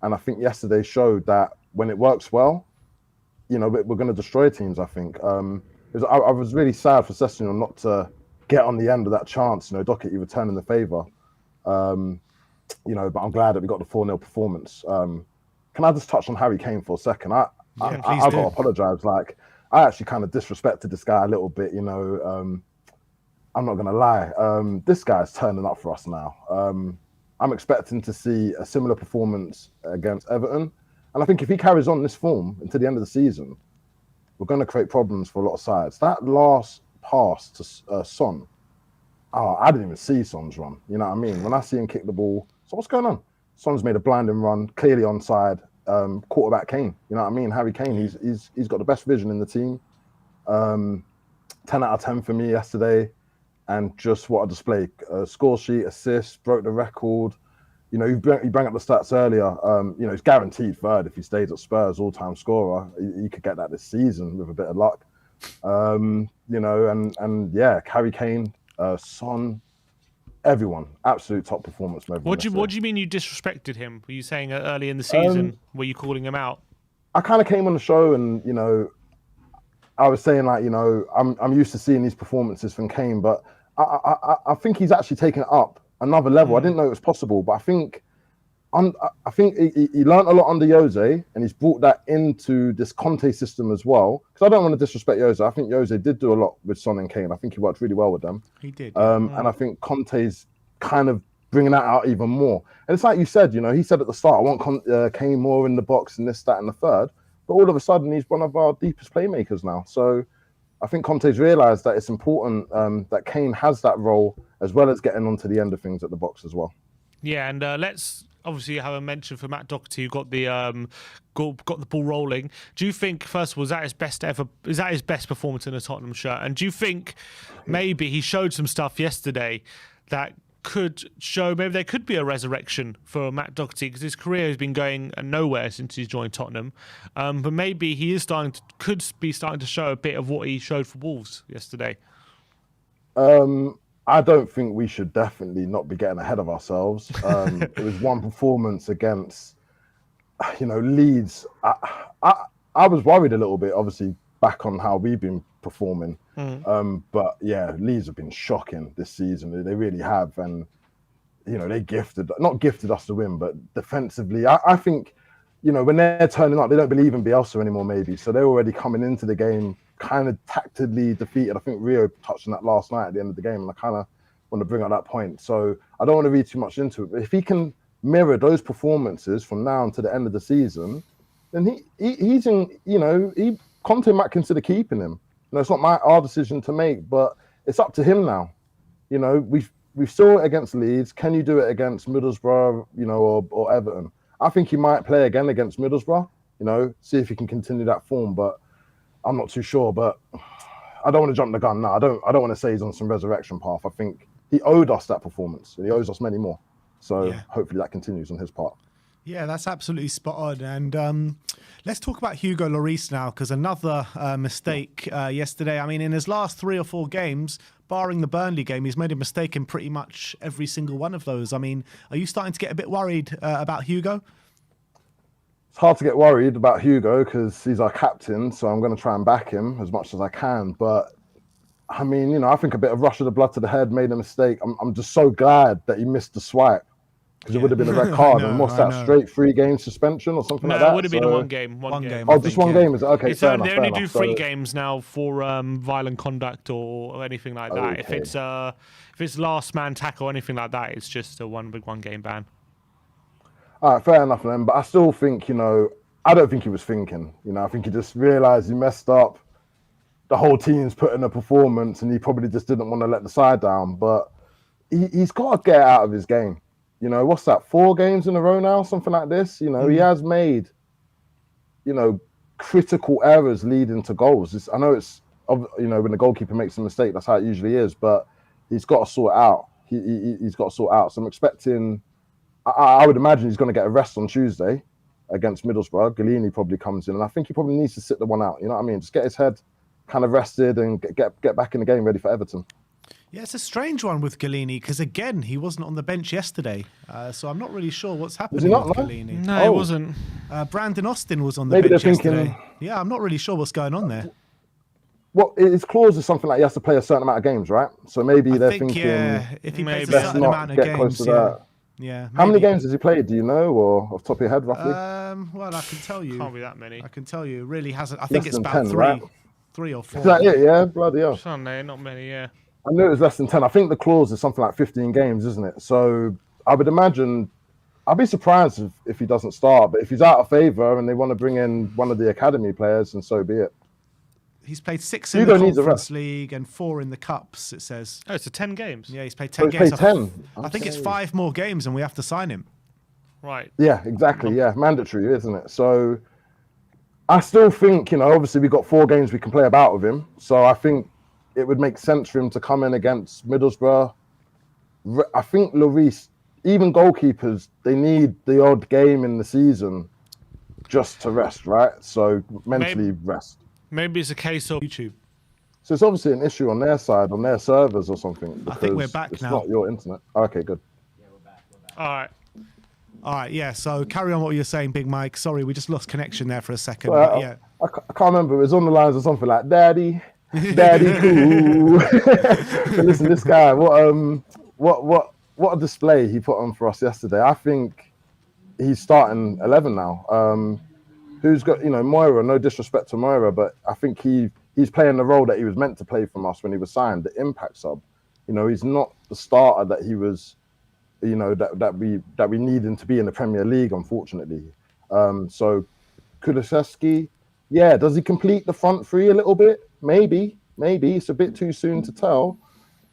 And I think yesterday showed that when it works well, you know, we're going to destroy teams, I think. I was really sad for Sessegnon not to get on the end of that chance. You know, Doherty returning the favour. You know, but I'm glad that we got the 4-0 performance. Can I just touch on Harry Kane for a second? I got to apologise. Like, I actually kind of disrespected this guy a little bit, you know. I'm not going to lie. This guy's turning up for us now. I'm expecting to see a similar performance against Everton. And I think if he carries on this form until the end of the season, we're going to create problems for a lot of sides. That last pass to Son, I didn't even see Son's run. You know what I mean? When I see him kick the ball, so what's going on? Son's made a blinding run, clearly onside. Quarterback Kane, you know what I mean? Harry Kane, he's got the best vision in the team. 10 out of 10 for me yesterday, and just what a display. Score sheet, assists, broke the record. You know, you bring up the stats earlier. You know, he's guaranteed third if he stays at Spurs, all-time scorer. He could get that this season with a bit of luck. You know, and yeah, Harry Kane, Son, everyone, absolute top performance from everyone. What do you mean you disrespected him? Were you saying early in the season? Were you calling him out? I kind of came on the show and, you know, I was saying, like, you know, I'm used to seeing these performances from Kane, but I think he's actually taken it up another level. I didn't know it was possible, but I think he learned a lot under Jose, and he's brought that into this Conte system as well. Because I don't want to disrespect Jose. I think Jose did do a lot with Son and Kane. I think he worked really well with them. He did. And I think Conte's kind of bringing that out even more. And it's like you said, you know, he said at the start, I want Kane more in the box and this, that, and the third. But all of a sudden, he's one of our deepest playmakers now. So I think Conte's realised that it's important that Kane has that role, as well as getting onto the end of things at the box as well. Yeah, and let's obviously have a mention for Matt Doherty, who got the ball rolling. Do you think, first of all, is that his best ever? Is that his best performance in a Tottenham shirt? And do you think maybe he showed some stuff yesterday that could show maybe there could be a resurrection for Matt Doherty, because his career has been going nowhere since he's joined Tottenham, but maybe he is could be starting to show a bit of what he showed for Wolves yesterday? I don't think we should definitely not be getting ahead of ourselves. It was one performance against, you know, Leeds. I was worried a little bit, obviously, back on how we've been performing. But yeah, Leeds have been shocking this season. They really have. And, you know, they not gifted us the win, but defensively, I think, you know, when they're turning up, they don't believe in Bielsa anymore, maybe. So they're already coming into the game kind of tactically defeated. I think Rio touched on that last night at the end of the game, and I kind of want to bring up that point. So I don't want to read too much into it. But if he can mirror those performances from now until the end of the season, then he's in, you know, Conte might consider keeping him. You know, it's not our decision to make, but it's up to him now. You know, we saw it against Leeds. Can you do it against Middlesbrough, you know, or Everton? I think he might play again against Middlesbrough, you know, see if he can continue that form, but I'm not too sure. But I don't want to jump the gun now. I don't want to say he's on some resurrection path. I think he owed us that performance, and he owes us many more. So hopefully that continues on his part. Yeah, that's absolutely spot on. And let's talk about Hugo Lloris now, because another mistake yesterday. I mean, in his last 3 or 4 games, barring the Burnley game, he's made a mistake in pretty much every single one of those. I mean, are you starting to get a bit worried about Hugo? it's hard to get worried about Hugo because he's our captain, so I'm going to try and back him as much as I can. But I mean, I think a bit of rush of the blood to the head, made a mistake. I'm just so glad that he missed the swipe because it would have been a red card. And what's that, straight 3-game suspension or something like that? No, it would have been a one game. One game. Oh, just one game, is it? Okay, It's fair only, enough, they only fair do enough. 3 games now for violent conduct or anything like that. Okay. If it's last man tackle or anything like that, it's just a one game ban. All right, fair enough then. But I still think, I don't think he was thinking. I think he just realised he messed up. The whole team's put in a performance and he probably just didn't want to let the side down. But he's got to get out of his game. What's that, 4 games in a row now, something like this? He has made, critical errors leading to goals. I know it's, when the goalkeeper makes a mistake, that's how it usually is, but he's got to sort it out. He's got to sort it out. So I'm expecting, I would imagine he's going to get a rest on Tuesday against Middlesbrough. Galini probably comes in, and I think he probably needs to sit the one out. You know what I mean? Just get his head kind of rested and get back in the game ready for Everton. Yeah, it's a strange one with Galini because, again, he wasn't on the bench yesterday. So I'm not really sure what's happening with Galini. No, it wasn't. Brandon Austin was on the bench yesterday. Yeah, I'm not really sure what's going on there. Well, his clause is something like he has to play a certain amount of games, right? So maybe they're thinking, if he plays a let's certain not amount of get games, close to that. Yeah. How many games has he played? Do you know, or off the top of your head, roughly? Well, I can tell you. Can't be that many. I can tell you. It really hasn't. I think it's about 10, 3, right? 3 or 4. Is that it? Yeah, bloody hell. Sunday, not many. Yeah. I knew it was less than 10. I think the clause is something like 15 games, isn't it? So I would imagine, I'd be surprised if he doesn't start. But if he's out of favour and they want to bring in one of the academy players, then so be it. He's played 6 in the Conference League and 4 in the Cups, it says. Oh, it's 10 games. Yeah, he's played 10 games. Played 10. I think it's 5 more games and we have to sign him. Right. Yeah, exactly. Yeah, mandatory, isn't it? So I still think, obviously we've got 4 games we can play about with him. So I think it would make sense for him to come in against Middlesbrough. I think Lloris, even goalkeepers, they need the odd game in the season just to rest, right? So mentally rest. Maybe it's a case of YouTube. So it's obviously an issue on their side, on their servers or something. I think we're back it's now. Not your internet. Okay, good. Yeah, we're back. All right. Yeah, so carry on what you're saying, Big Mike. Sorry, we just lost connection there for a second. I can't remember. It was on the lines of something like, Daddy cool. So listen, this guy, what a display he put on for us yesterday. I think he's starting 11 now. Who's got, Moira, no disrespect to Moira, but I think he's playing the role that he was meant to play from us when he was signed, the impact sub. He's not the starter that he was, that we need him to be in the Premier League, unfortunately. So Kulusevski, yeah, does he complete the front 3 a little bit? Maybe. It's a bit too soon to tell.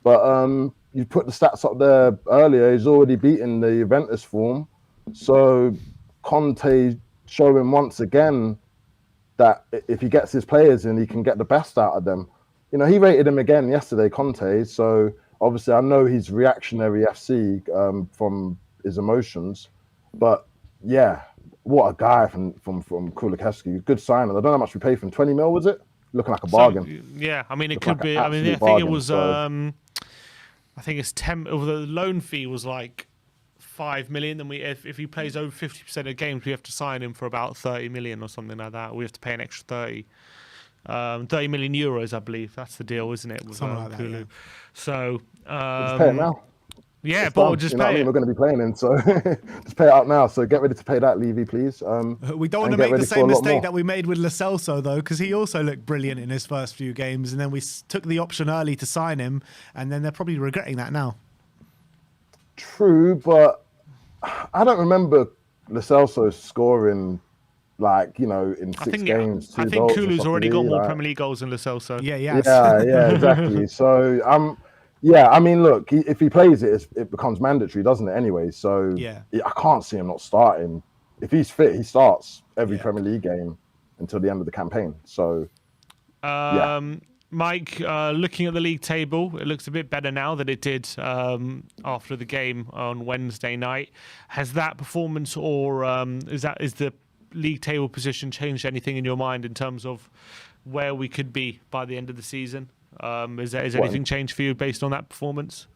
But you put the stats up there earlier. He's already beaten the Juventus form. So Conte showing once again that if he gets his players in, he can get the best out of them. He rated him again yesterday, Conte. So obviously I know he's reactionary FC from his emotions. But yeah, what a guy from Kulusevski. Good signing. I don't know how much we paid for him. 20 mil, was it? Looking like a bargain. Yeah, I mean, it Looking could like be. I mean, I think it was. I think it's 10. The loan fee was like 5 million. Then if he plays over 50% of games, we have to sign him for about 30 million or something like that. We have to pay an extra 30 million euros, I believe. That's the deal, isn't it? With something like that. Yeah. So just pay it now. Yeah, but we'll just pay it. We're going to be playing him, so just pay it out now. So get ready to pay that, Levy, please. We don't want to make the same mistake that we made with Lo Celso, though, because he also looked brilliant in his first few games, and then we took the option early to sign him, and then they're probably regretting that now. True, but I don't remember Lo Celso scoring in 6 games. I think Kulu's already got more Premier League goals than Lo Celso. Yeah, yeah, exactly. So yeah, I mean, look, if he plays it, it becomes mandatory, doesn't it? Anyway, so yeah, I can't see him not starting. If he's fit, he starts every Premier League game until the end of the campaign. So, Mike, looking at the league table, it looks a bit better now than it did after the game on Wednesday night. Has that performance, or is the league table position changed anything in your mind in terms of where we could be by the end of the season? Is anything changed for you based on that performance?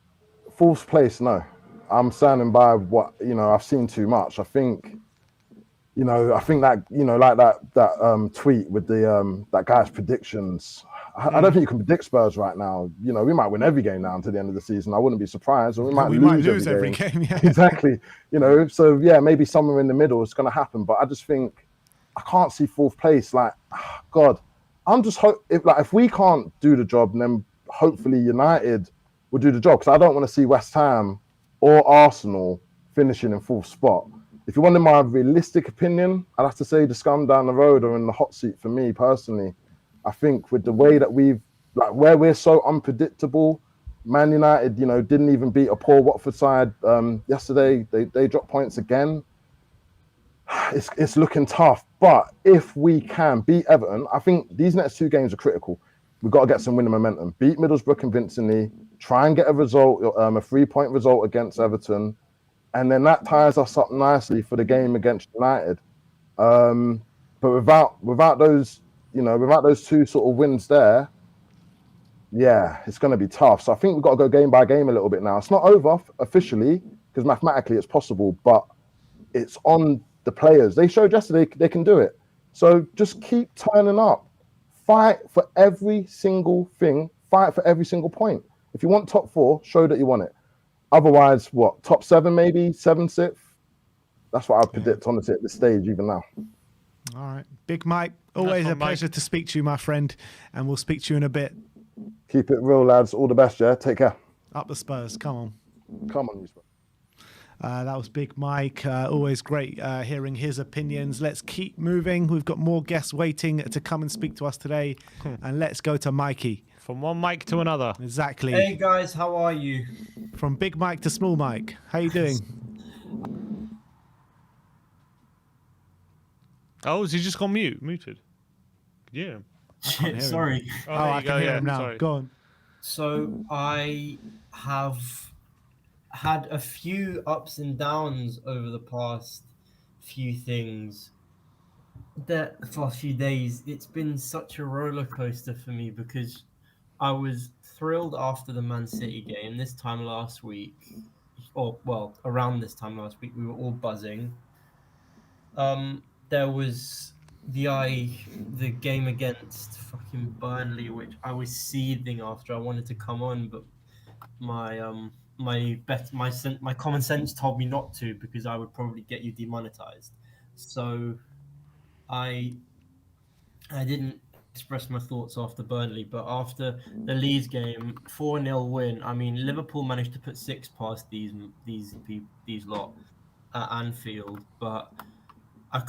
4th place, no. I'm standing by what I've seen too much. I think you know, I think that, you know, like that tweet with the that guy's predictions. I don't think you can predict Spurs right now. You know, we might win every game now until the end of the season. I wouldn't be surprised, or we might lose every game. Yeah. Exactly. You know, so yeah, maybe somewhere in the middle it's going to happen. But I just think I can't see fourth place. Like, God, I'm just if we can't do the job, then hopefully United will do the job, because I don't want to see West Ham or Arsenal finishing in fourth spot. If you wanted my realistic opinion, I'd have to say the scum down the road are in the hot seat for me personally. I think with the way that where we're so unpredictable, Man United, you know, didn't even beat a poor Watford side yesterday. They dropped points again. It's looking tough. But if we can beat Everton, I think these next 2 games are critical. We've got to get some winning momentum. Beat Middlesbrough convincingly. Try and get a result, a 3-point result against Everton. And then that ties us up nicely for the game against United. But without those, you know, without those 2 sort of wins there, yeah, it's going to be tough. So I think we've got to go game by game a little bit now. It's not over officially, because mathematically it's possible, but it's on the players. They showed yesterday they can do it. So just keep turning up. Fight for every single thing. Fight for every single point. If you want top 4, show that you want it. Otherwise, what, top 7 maybe, 7th, 6th? That's what I predict, honestly, at this stage, even now. All right. Big Mike, always a pleasure to speak to you, my friend, and we'll speak to you in a bit. Keep it real, lads. All the best, yeah? Take care. Up the Spurs. Come on. Come on, you Spurs. That was Big Mike. Always great hearing his opinions. Let's keep moving. We've got more guests waiting to come and speak to us today. And let's go to Mikey. From one mic to another. Exactly. Hey guys, how are you? From Big Mike to Small Mike. How you doing? Oh, has he just gone muted? Yeah. Sorry. Oh, I can hear him now. Sorry. Go on. So I have had a few ups and downs over the past few things. The past few days, it's been such a roller coaster for me, because I was thrilled after the Man City game this time last week, or well, around this time last week, we were all buzzing. There was the game against fucking Burnley, which I was seething after. I wanted to come on, but my common sense told me not to, because I would probably get you demonetized. So I didn't express my thoughts after Burnley, but after the Leeds game, 4-0 win. I mean, Liverpool managed to put 6 past these lot at Anfield, but I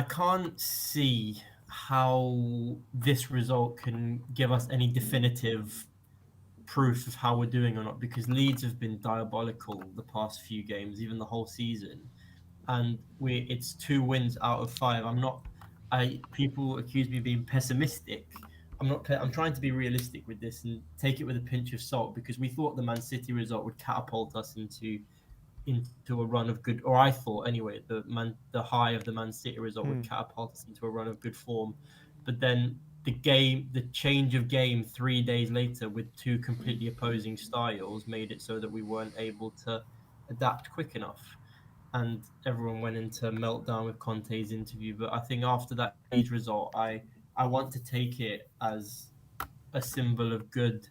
can't see how this result can give us any definitive proof of how we're doing or not, because Leeds have been diabolical the past few games, even the whole season, and it's 2 wins out of 5. People accuse me of being pessimistic. I'm trying to be realistic with this and take it with a pinch of salt, because we thought the Man City result would catapult us into a run of good, or I thought anyway, the high of the Man City result would catapult us into a run of good form. But then the change of game 3 days later with 2 completely opposing styles made it so that we weren't able to adapt quick enough. And everyone went into meltdown with Conte's interview. But I think after that Leeds result, I want to take it as a symbol of good,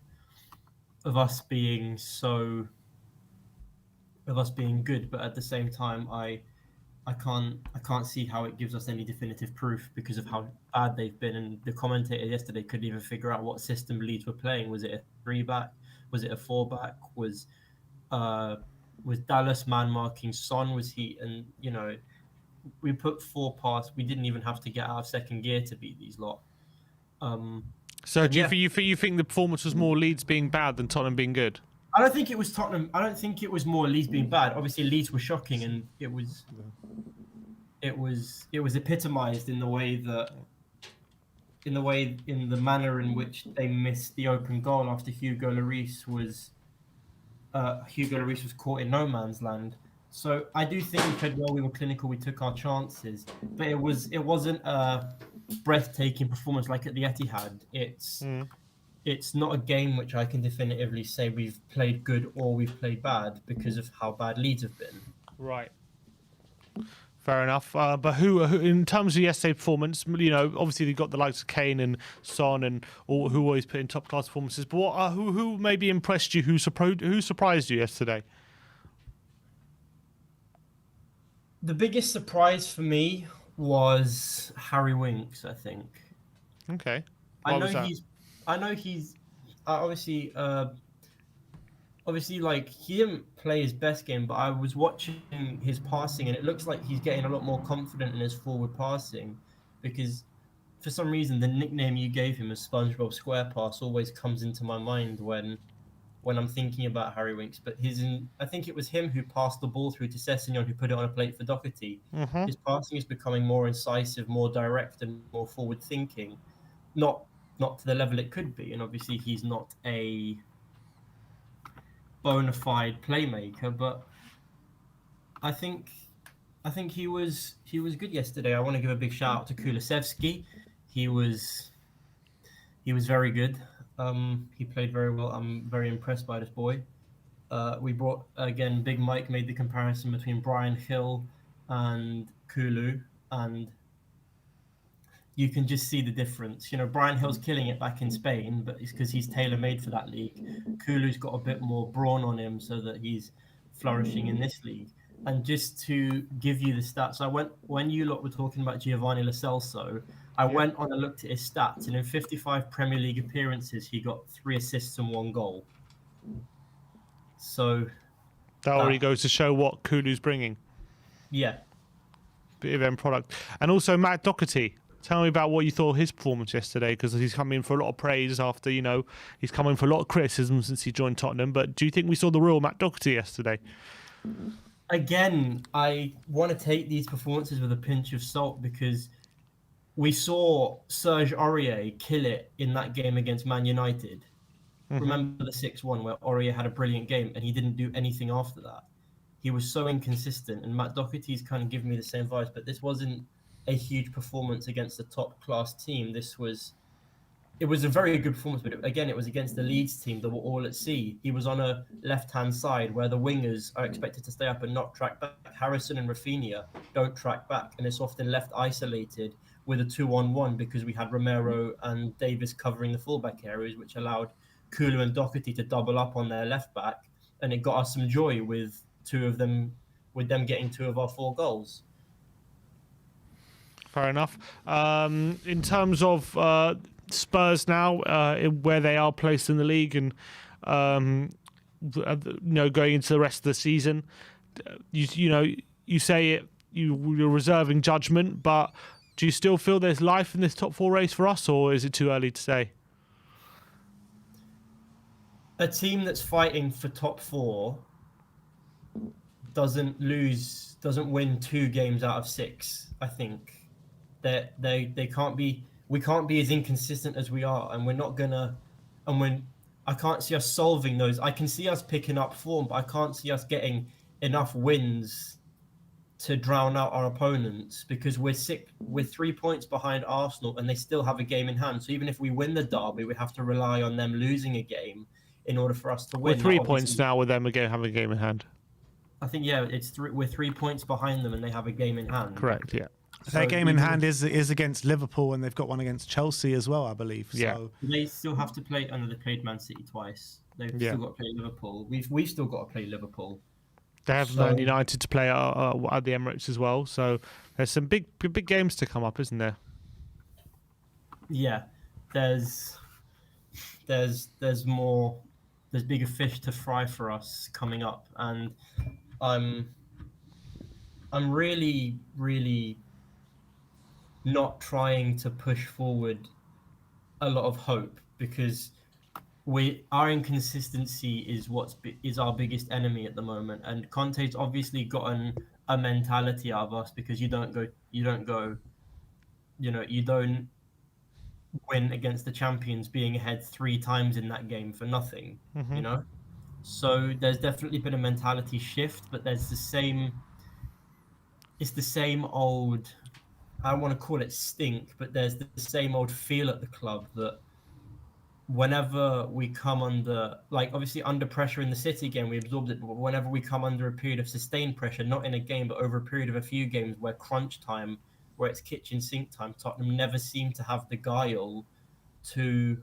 of us being good. But at the same time, I can't see how it gives us any definitive proof, because of how bad they've been. And the commentator yesterday couldn't even figure out what system Leeds were playing. Was it a 3-back? Was it a 4-back? Was Dallas man marking Son? Was he? And you know, we put 4 past. We didn't even have to get out of second gear to beat these lot. So do you think the performance was more Leeds being bad than Tottenham being good? I don't think it was Tottenham. I don't think it was more Leeds being bad. Obviously, Leeds were shocking, and it was epitomized in the manner in which they missed the open goal after Hugo Lloris was caught in no man's land. So I do think we played well. We were clinical. We took our chances, but it wasn't a breathtaking performance like at the Etihad. It's not a game which I can definitively say we've played good or we've played bad, because of how bad Leeds have been. Right. Fair enough. But who, in terms of yesterday's performance, obviously they've got the likes of Kane and Son and all, who always put in top class performances. But who maybe impressed you? Who surprised you yesterday? The biggest surprise for me was Harry Winks, I think. Okay. I know he's obviously like he didn't play his best game, but I was watching his passing and it looks like he's getting a lot more confident in his forward passing, because for some reason the nickname you gave him as SpongeBob SquarePass always comes into my mind when I'm thinking about Harry Winks. But I think it was him who passed the ball through to Sessegnon, who put it on a plate for Doherty. Mm-hmm. His passing is becoming more incisive, more direct, and more forward thinking. Not to the level it could be, and obviously he's not a bona fide playmaker, but I think he was good yesterday. I want to give a big shout out to Kulusevski. He was very good. He played very well. I'm very impressed by this boy. We brought, again, Big Mike made the comparison between Brian Hill and Kulu, and you can just see the difference. Brian Hill's killing it back in Spain, but it's because he's tailor-made for that league. Kulu's got a bit more brawn on him so that he's flourishing in this league. And just to give you the stats, when you lot were talking about Giovanni Lo Celso, I went on and looked at his stats, and in 55 Premier League appearances, he got 3 assists and 1 goal. So that already goes to show what Kulu's bringing. Yeah. Bit of end product. And also Matt Doherty. Tell me about what you thought of his performance yesterday, because he's come in for a lot of praise after, he's come in for a lot of criticism since he joined Tottenham. But do you think we saw the real Matt Doherty yesterday? Again, I want to take these performances with a pinch of salt, because we saw Serge Aurier kill it in that game against Man United. Mm-hmm. Remember the 6-1 where Aurier had a brilliant game and he didn't do anything after that. He was so inconsistent, and Matt Doherty's kind of giving me the same vibes, but this wasn't a huge performance against a top-class team. It was a very good performance, but again, it was against the Leeds team that were all at sea. He was on a left-hand side where the wingers are expected to stay up and not track back. Harrison and Rafinha don't track back, and it's often left isolated with a 2-on-1 because we had Romero and Davis covering the fullback areas, which allowed Kulu and Doherty to double up on their left back, and it got us some joy with them getting 2 of our 4 goals. Fair enough. In terms of Spurs now, where they are placed in the league, and going into the rest of the season, you say you're reserving judgment, but do you still feel there's life in this top 4 race for us, or is it too early to say? A team that's fighting for top 4 doesn't win 2 games out of 6. I think that they can't be. We can't be as inconsistent as we are, and we're not gonna. And I can't see us solving those. I can see us picking up form, but I can't see us getting enough wins to drown out our opponents, because we're 3 points behind Arsenal, and they still have a game in hand. So even if we win the derby, we have to rely on them losing a game in order for us to win. We're 3 points now with them again having a game in hand. I think we're 3 points behind them, and they have a game in hand. Correct. Yeah. Their game in hand is against Liverpool, and they've got one against Chelsea as well, I believe. Yeah. So they still have to play. I know they played Man City twice. They've still got to play Liverpool. We've still got to play Liverpool. They have Man United to play at the Emirates as well. So there's some big games to come up, isn't there? Yeah, there's more. There's bigger fish to fry for us coming up, and I'm really, really not trying to push forward a lot of hope, because our inconsistency is our biggest enemy at the moment, and Conte's obviously gotten a mentality out of us, because you don't win against the champions being ahead 3 times in that game for nothing. Mm-hmm. So there's definitely been a mentality shift, but it's the same old, I don't want to call it stink, but there's the same old feel at the club that whenever we come under, like obviously under pressure in the City game, we absorbed it. But whenever we come under a period of sustained pressure, not in a game, but over a period of a few games where crunch time, where it's kitchen sink time, Tottenham never seem to have the guile to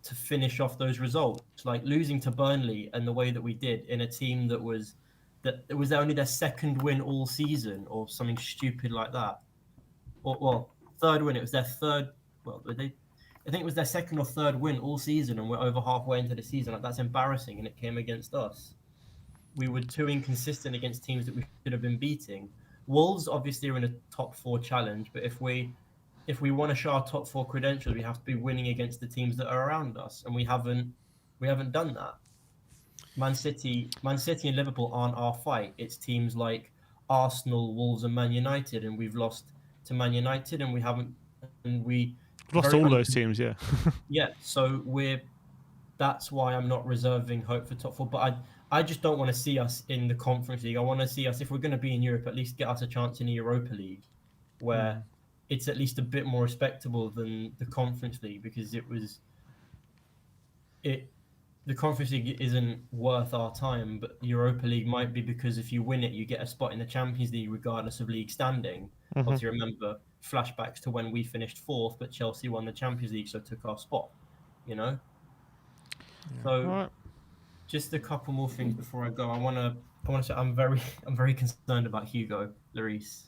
finish off those results. Like losing to Burnley and the way that we did in a team that it was only their second win all season or something stupid like that. Or well, third win. It was their third. Well, I think it was their second or third win all season, and we're over halfway into the season. Like that's embarrassing, and it came against us. We were too inconsistent against teams that we should have been beating. Wolves obviously are in a top 4 challenge, but if we want to show our top 4 credentials, we have to be winning against the teams that are around us, and we haven't done that. Man City and Liverpool aren't our fight. It's teams like Arsenal, Wolves, and Man United, and we've lost to Man United, and we lost all those teams, yeah. Yeah, so that's why I'm not reserving hope for top 4. But I just don't want to see us in the Conference League. I want to see us, if we're going to be in Europe, at least get us a chance in the Europa League, where it's at least a bit more respectable than the Conference League, because the Conference League isn't worth our time, but Europa League might be, because if you win it, you get a spot in the Champions League regardless of league standing. Obviously, remember flashbacks to when we finished 4th, but Chelsea won the Champions League, so took our spot. Yeah. So, just a couple more things before I go. I want to say I'm very concerned about Hugo Lloris.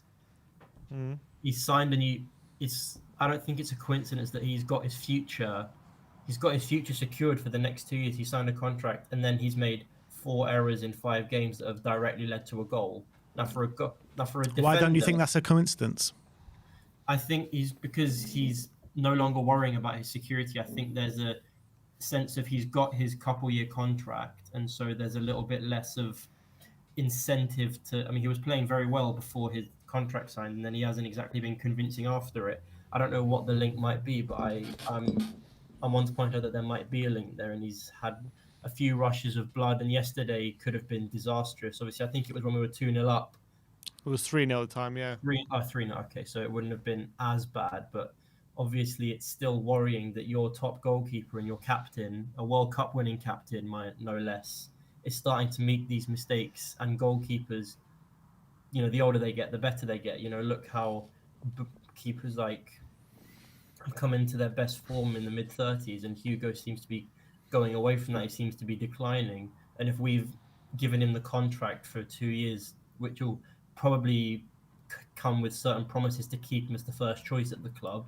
He's signed a new. I don't think it's a coincidence that he's got his future secured for the next 2 years. He signed a contract, and then he's made 4 errors in 5 games that have directly led to a goal. Now for a defender, why don't you think that's a coincidence? I think because he's no longer worrying about his security. I think there's a sense of he's got his couple-year contract, and so there's a little bit less of incentive to. I mean, he was playing very well before his contract signed, and then he hasn't exactly been convincing after it. I don't know what the link might be, but I'm one to point out that there might be a link there, and he's had a few rushes of blood, and yesterday could have been disastrous. Obviously, I think it was when we were 2-0 up. It was 3-0 at the time, yeah. 3-0, okay, so it wouldn't have been as bad, but obviously it's still worrying that your top goalkeeper and your captain, a World Cup winning captain, no less, is starting to make these mistakes. And goalkeepers, the older they get, the better they get. Look how keepers like come into their best form in the mid-30s, and Hugo seems to be going away from that. He seems to be declining. And if we've given him the contract for 2 years, which will probably come with certain promises to keep him as the first choice at the club,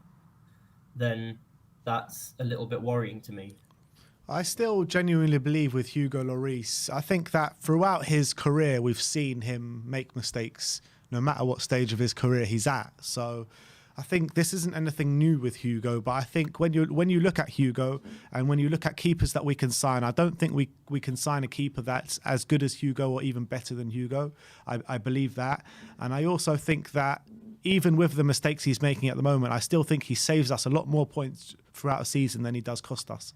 then that's a little bit worrying to me. I still genuinely believe with Hugo Lloris. I think that throughout his career, we've seen him make mistakes no matter what stage of his career he's at. So I think this isn't anything new with Hugo, but I think when you look at Hugo and when you look at keepers that we can sign, I don't think we can sign a keeper that's as good as Hugo or even better than Hugo. I believe that. And I also think that even with the mistakes he's making at the moment, I still think he saves us a lot more points throughout a season than he does cost us.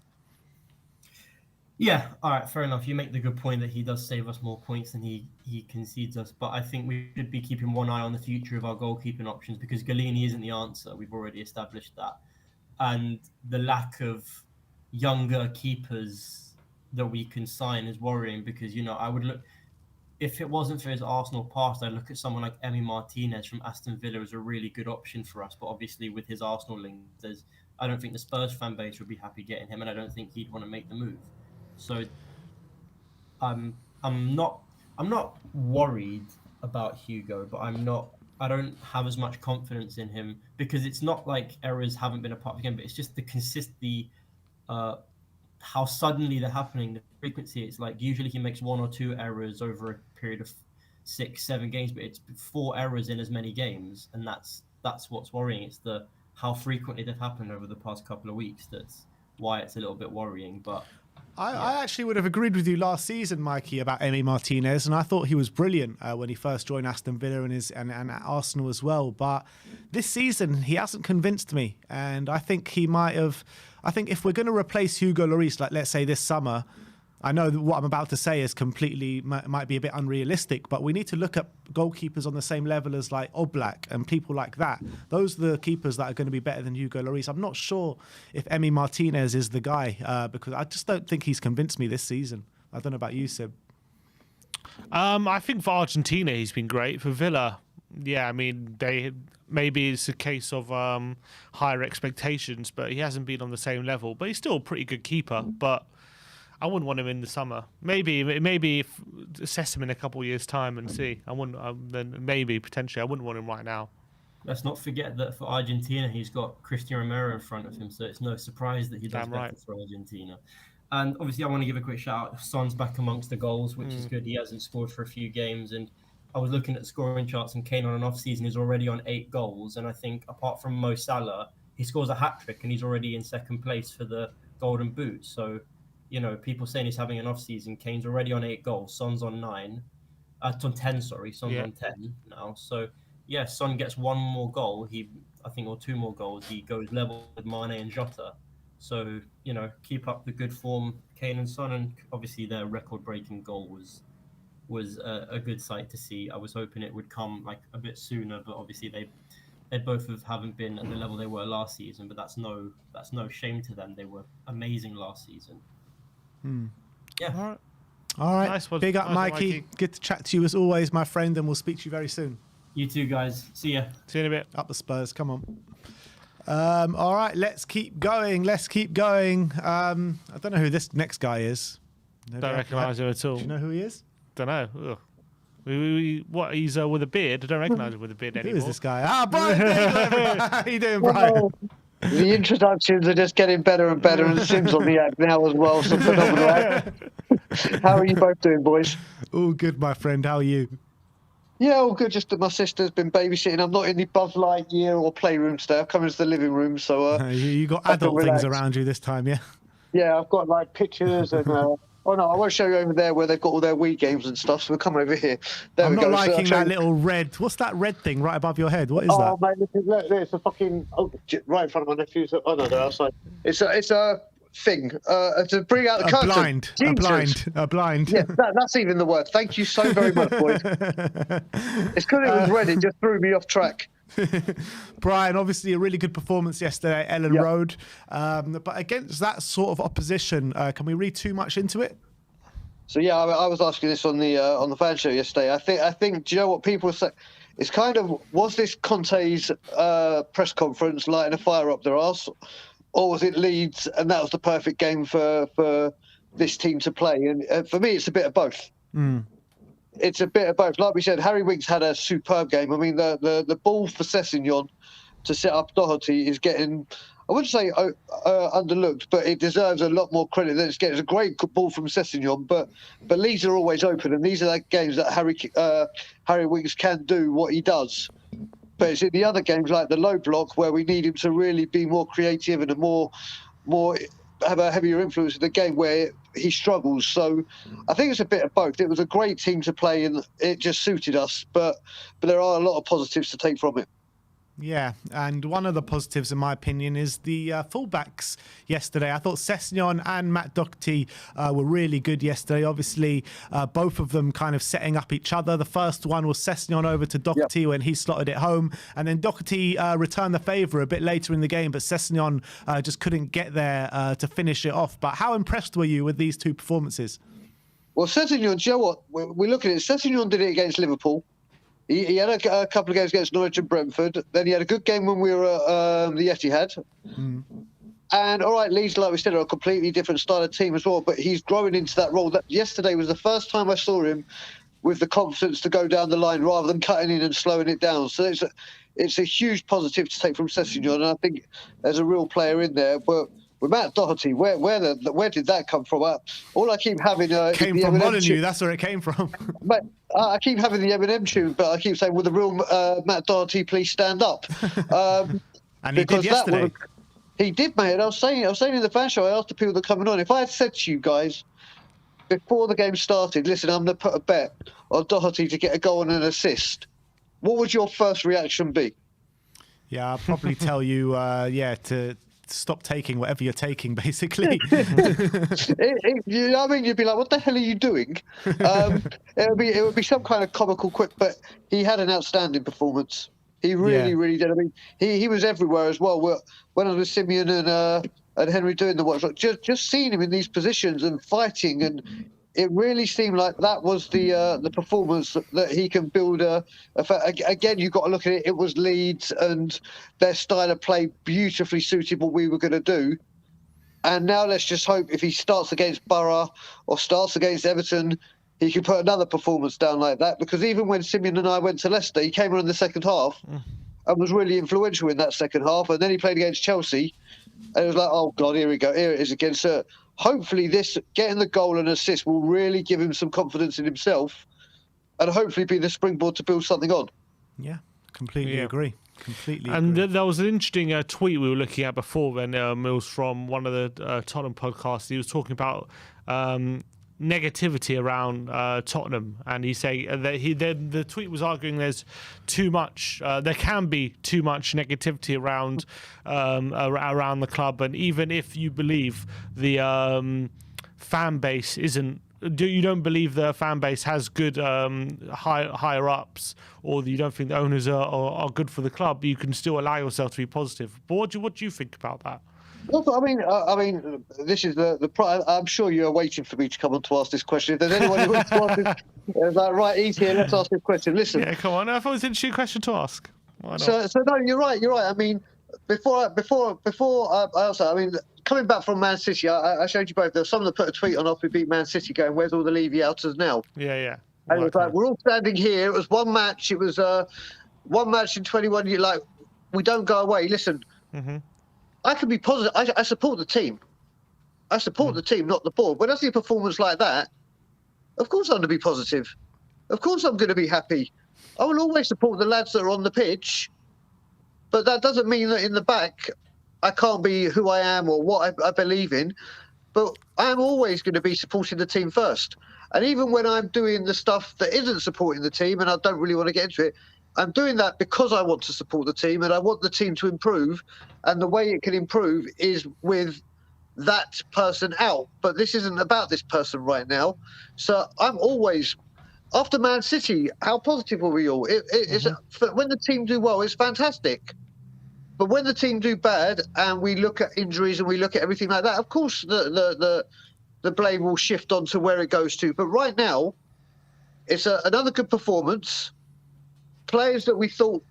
Yeah, all right, fair enough. You make the good point that he does save us more points than he concedes us, but I think we should be keeping one eye on the future of our goalkeeping options, because Galini isn't the answer. We've already established that. And the lack of younger keepers that we can sign is worrying, because, I would look, if it wasn't for his Arsenal past, I'd look at someone like Emi Martinez from Aston Villa as a really good option for us. But obviously with his Arsenal link, I don't think the Spurs fan base would be happy getting him, and I don't think he'd want to make the move. So I'm not worried about Hugo, but I don't have as much confidence in him, because it's not like errors haven't been a part of the game, but it's just how suddenly they're happening, the frequency. It's like usually he makes 1 or 2 errors over a period of 6-7 games, but it's 4 errors in as many games, and that's what's worrying. It's how frequently they've happened over the past couple of weeks. That's why it's a little bit worrying. But I actually would have agreed with you last season, Mikey, about Emi Martinez, and I thought he was brilliant when he first joined Aston Villa and at Arsenal as well. But this season, he hasn't convinced me, and I think he might have. I think if we're going to replace Hugo Lloris, like let's say this summer, I know that what I'm about to say is completely might be a bit unrealistic, but we need to look at goalkeepers on the same level as like Oblak and people like that. Those are the keepers that are going to be better than Hugo Lloris. I'm not sure if Emi Martinez is the guy because I just don't think he's convinced me this season. I don't know about you, Sib. I think for Argentina he's been great. For Villa, yeah, I mean maybe it's a case of higher expectations, but he hasn't been on the same level. But he's still a pretty good keeper. But I wouldn't want him in the summer. Maybe if, assess him in a couple of years' time and see. I wouldn't. Then maybe potentially I wouldn't want him right now. Let's not forget that for Argentina he's got Christian Romero in front of him, so it's no surprise that he does better for Argentina. And obviously, I want to give a quick shout out. Son's back amongst the goals, which is good. He hasn't scored for a few games. And I was looking at the scoring charts, and Kane on an off season is already on 8 goals. And I think apart from Mo Salah, he scores a hat trick, and he's already in second place for the Golden Boot. So, you know, people saying he's having an off season. Kane's already on 8 goals. Son's on 9. On 10, sorry. Son's on 10 now. So, yeah, Son gets one more goal. Or 2 more goals. He goes level with Mane and Jota. So, you know, keep up the good form, Kane and Son, and obviously their record-breaking goal was a good sight to see. I was hoping it would come like a bit sooner, but obviously they both haven't been at the level they were last season. But that's no shame to them. They were amazing last season. Yeah. All right. Nice one. Big up, Nice one, Mikey. Good to chat to you as always, my friend, and we'll speak to you very soon. You too, guys. See ya. See you in a bit. Up the Spurs. Come on. All right, let's keep going. I don't know who this next guy is. Don't recognise him at all. Do you know who he is? Don't know. What? He's with a beard. I don't recognise him with a beard anymore. Who is this guy? Brian. How you doing, Brian? Well, the introductions are just getting better and better, and Sim's on the act now as well. Some phenomenal act. How are you both doing, boys? All good, my friend. How are you? Yeah, all good. Just that my sister's been babysitting. I'm not in the Buzz Lightyear or playroom today. I've come into the living room, so you got adult things around you this time, yeah? Yeah, I've got like pictures and. Oh no, I won't show you over there where they've got all their Wii games and stuff. So we'll come over here. I'm not liking that little red. What's that red thing right above your head? What is that? Oh mate, look, it's a fucking right in front of my nephews. Oh no, they're outside. It's a thing to bring out the curtain. A blind. Yeah, that's even the word. Thank you so very much, boys. It's because it was red. It just threw me off track. Brian, obviously a really good performance yesterday at Ellen Road, but against that sort of opposition, can we read too much into it? So yeah, I was asking this on the fan show yesterday. I think. Do you know what people say? It's kind of, was this Conte's press conference lighting a fire up their arse, or was it Leeds and that was the perfect game for this team to play? And for me, it's a bit of both. It's a bit of both. Like we said, Harry Winks had a superb game. I mean, the ball for Sessegnon to set up Doherty is getting, I wouldn't say underlooked, but it deserves a lot more credit than it's getting. It's a great ball from Sessegnon, but Leeds are always open, and these are the games that Harry Winks can do what he does. But it's in the other games like the low block where we need him to really be more creative and more have a heavier influence in the game where he struggles. So I think it's a bit of both. It was a great team to play and it just suited us, but there are a lot of positives to take from it. Yeah, and one of the positives, in my opinion, is the fullbacks yesterday. I thought Sessegnon and Matt Doherty were really good yesterday. Obviously, both of them kind of setting up each other. The first one was Sessegnon over to Doherty when he slotted it home. And then Doherty returned the favour a bit later in the game, but Sessegnon just couldn't get there to finish it off. But how impressed were you with these two performances? Well, Sessegnon, do you know what? We look at it. Sessegnon did it against Liverpool. He had a couple of games against Norwich and Brentford. Then he had a good game when we were at the Etihad. And all right, Leeds, like we said, are a completely different style of team as well. But he's growing into that role. Yesterday was the first time I saw him with the confidence to go down the line rather than cutting in and slowing it down. So it's a huge positive to take from Sessegnon, and I think there's a real player in there. But with Matt Doherty, where did that come from? All I keep having came from Molyneux. That's where it came from. But I keep having the Eminem tune, but I keep saying, "Will the real Matt Doherty please stand up?" And he did yesterday. He did, mate. And I was saying in the fan show, I asked the people that are coming on, if I had said to you guys before the game started, listen, I'm going to put a bet on Doherty to get a goal and an assist, what would your first reaction be? Yeah, I'll probably tell you, stop taking whatever you're taking, basically. You know what I mean? You'd be like, what the hell are you doing? It would be some kind of comical quip, but he had an outstanding performance. He really, really did. I mean, he was everywhere as well. When I was with Simeon and Henry doing the watch, just seeing him in these positions and fighting, and it really seemed like that was the performance that he can build. Again, you've got to look at it. It was Leeds, and their style of play beautifully suited what we were going to do. And now let's just hope if he starts against Borough or starts against Everton, he can put another performance down like that. Because even when Simeon and I went to Leicester, he came on in the second half and was really influential in that second half. And then he played against Chelsea, and it was like, oh God, here we go, here it is again. So hopefully this getting the goal and assist will really give him some confidence in himself, and hopefully be the springboard to build something on. Yeah, completely agree. Completely. And there was an interesting tweet we were looking at before when Mills from one of the Tottenham podcasts. He was talking about negativity around Tottenham, and he say that the tweet was arguing there's too much. There can be too much negativity around around the club, and even if you believe the fan base isn't. You don't believe the fan base has good higher ups, or you don't think the owners are good for the club, you can still allow yourself to be positive. But what do you think about that? Look, I mean, this is the. I'm sure you're waiting for me to come on to ask this question. If there's anyone who wants to ask this, it's like, right, he's here. Let's ask this question. Listen. Yeah, come on. I thought it was an interesting question to ask. Why not? So no, you're right. I mean, before I also, I mean, coming back from Man City, I showed you both. There was someone that put a tweet on after we beat Man City, going, "Where's all the Levy outers now?" Yeah. And it was like, we're all standing here. It was one match. It was one match in 21 years. Like, we don't go away. Listen. I can be positive. I support the team. I support the team, not the board. When I see a performance like that, of course I'm going to be positive. Of course I'm going to be happy. I will always support the lads that are on the pitch, but that doesn't mean that in the back I can't be who I am or what I believe in. But I'm always going to be supporting the team first. And even when I'm doing the stuff that isn't supporting the team, and I don't really want to get into it, I'm doing that because I want to support the team and I want the team to improve. And the way it can improve is with that person out. But this isn't about this person right now. So I'm always, after Man City, how positive were we all? When the team do well, it's fantastic. But when the team do bad and we look at injuries and we look at everything like that, of course the blame will shift on to where it goes to. But right now, it's another good performance. Players that we thought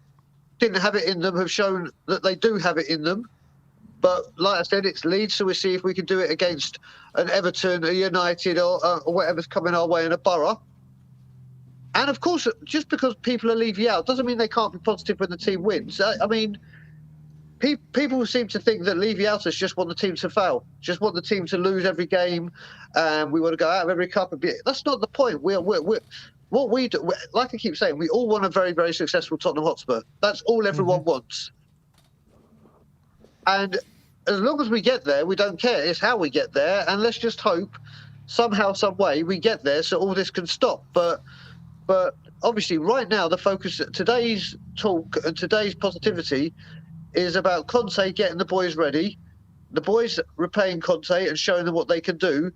didn't have it in them have shown that they do have it in them. But like I said, it's Leeds, so we'll see if we can do it against an Everton, a United, or whatever's coming our way in a Borough. And of course, just because people are leaving out doesn't mean they can't be positive when the team wins. I mean, people seem to think that Levy-outers just want the team to fail, just want the team to lose every game, and we want to go out of every cup. That's not the point. What we do, like I keep saying, we all want a very, very successful Tottenham Hotspur. That's all everyone wants. And as long as we get there, we don't care. It's how we get there. And let's just hope somehow, some way we get there so all this can stop. But obviously right now, the focus, today's talk and today's positivity is about Conte getting the boys ready, the boys repaying Conte and showing them what they can do,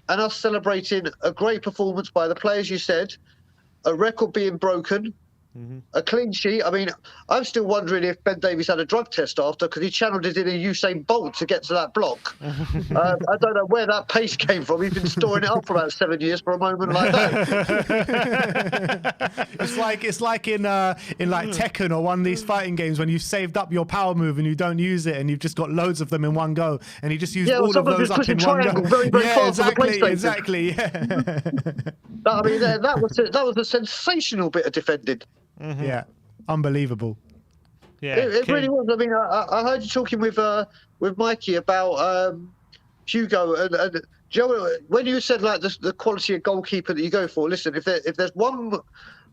and us celebrating a great performance by the players you said, a record being broken, a clean sheet. I mean, I'm still wondering if Ben Davies had a drug test after, because he channeled it in a Usain Bolt to get to that block. I don't know where that pace came from. He's been storing it up for about 7 years for a moment like that. It's like in like Tekken or one of these fighting games when you've saved up your power move and you don't use it and you've just got loads of them in one go, and he just used all of those up in one go. Very, very fast Exactly. Yeah. I mean, that was a sensational bit of defending. Yeah, unbelievable. Yeah, it really was. I mean, I heard you talking with Mikey about Hugo and Joe. When you said like the quality of goalkeeper that you go for, listen, if there's one,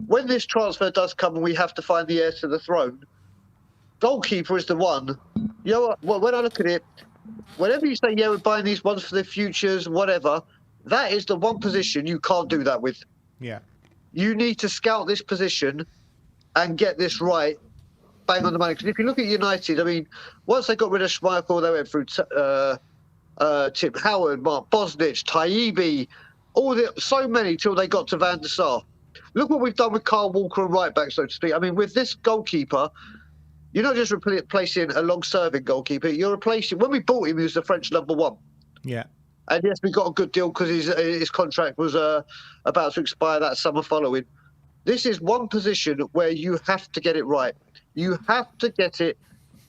when this transfer does come and we have to find the heir to the throne, goalkeeper is the one. You know what? When I look at it, whenever you say, yeah, we're buying these ones for the futures, whatever, that is the one position you can't do that with. Yeah. You need to scout this position and get this right bang on the money. Because if you look at United, I mean, once they got rid of Schmeichel, they went through Tim Howard, Mark Bosnich, Taibbi, so many till they got to Van der Sar. Look what we've done with Kyle Walker and right back, so to speak. I mean, with this goalkeeper, you're not just replacing a long-serving goalkeeper. You're replacing. When we bought him, he was the French #1. Yeah. And yes, we got a good deal because his contract was about to expire that summer following. This is one position where you have to get it right. You have to get it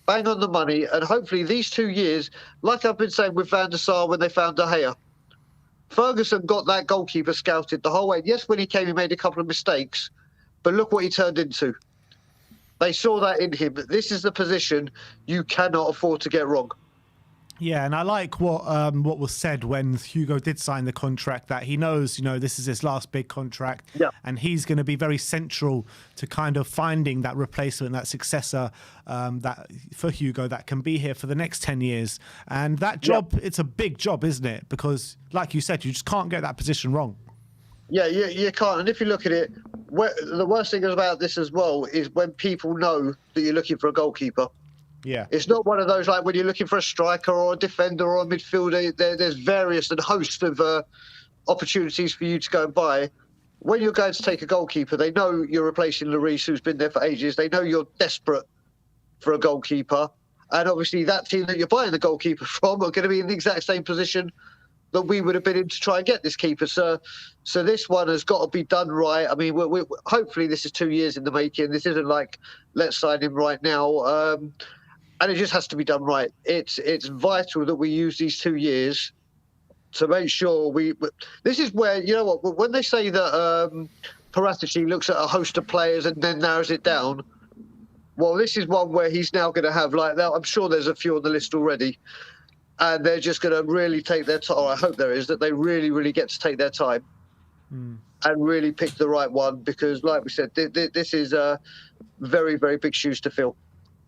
bang on the money, and hopefully these 2 years, like I've been saying with Van der Sar when they found De Gea, Ferguson got that goalkeeper scouted the whole way. Yes, when he came, he made a couple of mistakes, but look what he turned into. They saw that in him. This is the position you cannot afford to get wrong. Yeah, and I like what was said when Hugo did sign the contract, that he knows, this is his last big contract, and he's going to be very central to kind of finding that replacement, that successor that for Hugo that can be here for the next 10 years. And that job, it's a big job, isn't it? Because, like you said, you just can't get that position wrong. Yeah, you can't. And if you look at it, the worst thing about this as well is when people know that you're looking for a goalkeeper. Yeah, it's not one of those like when you're looking for a striker or a defender or a midfielder. There's various and host of opportunities for you to go and buy. When you're going to take a goalkeeper, they know you're replacing Lloris, who's been there for ages. They know you're desperate for a goalkeeper, and obviously that team that you're buying the goalkeeper from are going to be in the exact same position that we would have been in to try and get this keeper. So this one has got to be done right. I mean, we hopefully this is 2 years in the making. This isn't like let's sign him right now. And it just has to be done right. It's vital that we use these 2 years to make sure this is where, you know what, when they say that Paratici looks at a host of players and then narrows it down, well, this is one where he's now going to have, like, I'm sure there's a few on the list already, and they're just going to really take their time, or I hope there is, that they really, really get to take their time and really pick the right one, because, like we said, this is very, very big shoes to fill.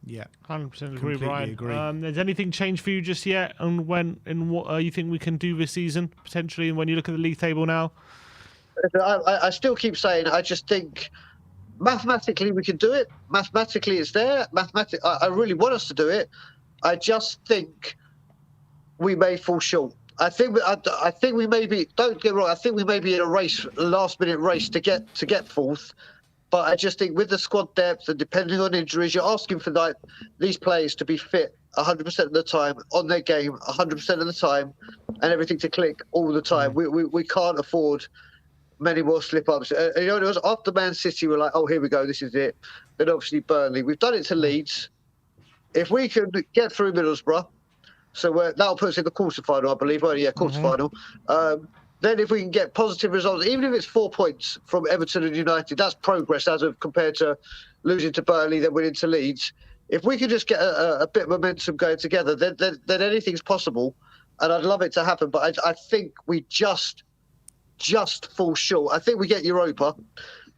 Yeah, 100% agree, Brian. Has anything changed for you just yet on when and what you think we can do this season, potentially, when you look at the league table now? I still keep saying, I just think mathematically we can do it. Mathematically it's there. I really want us to do it. I just think we may fall short. I think we may be, don't get me wrong, I think we may be in a race, a last-minute race to get fourth. But I just think with the squad depth and depending on injuries, you're asking for these players to be fit 100% of the time, on their game 100% of the time, and everything to click all the time. We can't afford many more slip-ups. It was after Man City, we're like, oh, here we go, this is it. Then obviously Burnley. We've done it to Leeds. If we can get through Middlesbrough, so that'll put us in the quarterfinal, I believe. Oh, yeah, quarterfinal. Then if we can get positive results, even if it's 4 points from Everton and United, that's progress as of compared to losing to Burnley, then winning to Leeds. If we can just get a bit of momentum going together, then anything's possible. And I'd love it to happen. But I think we just fall short. I think we get Europa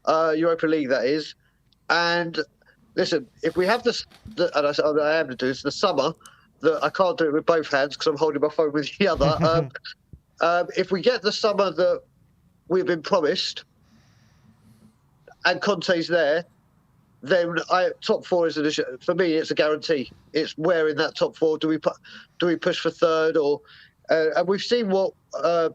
League, that is. And listen, if we have this, and I am to do this, the summer, I can't do it with both hands because I'm holding my phone with the other. If we get the summer that we've been promised and Conte's there, then top four is for me. It's a guarantee. It's where in that top four do we push for third or? And we've seen what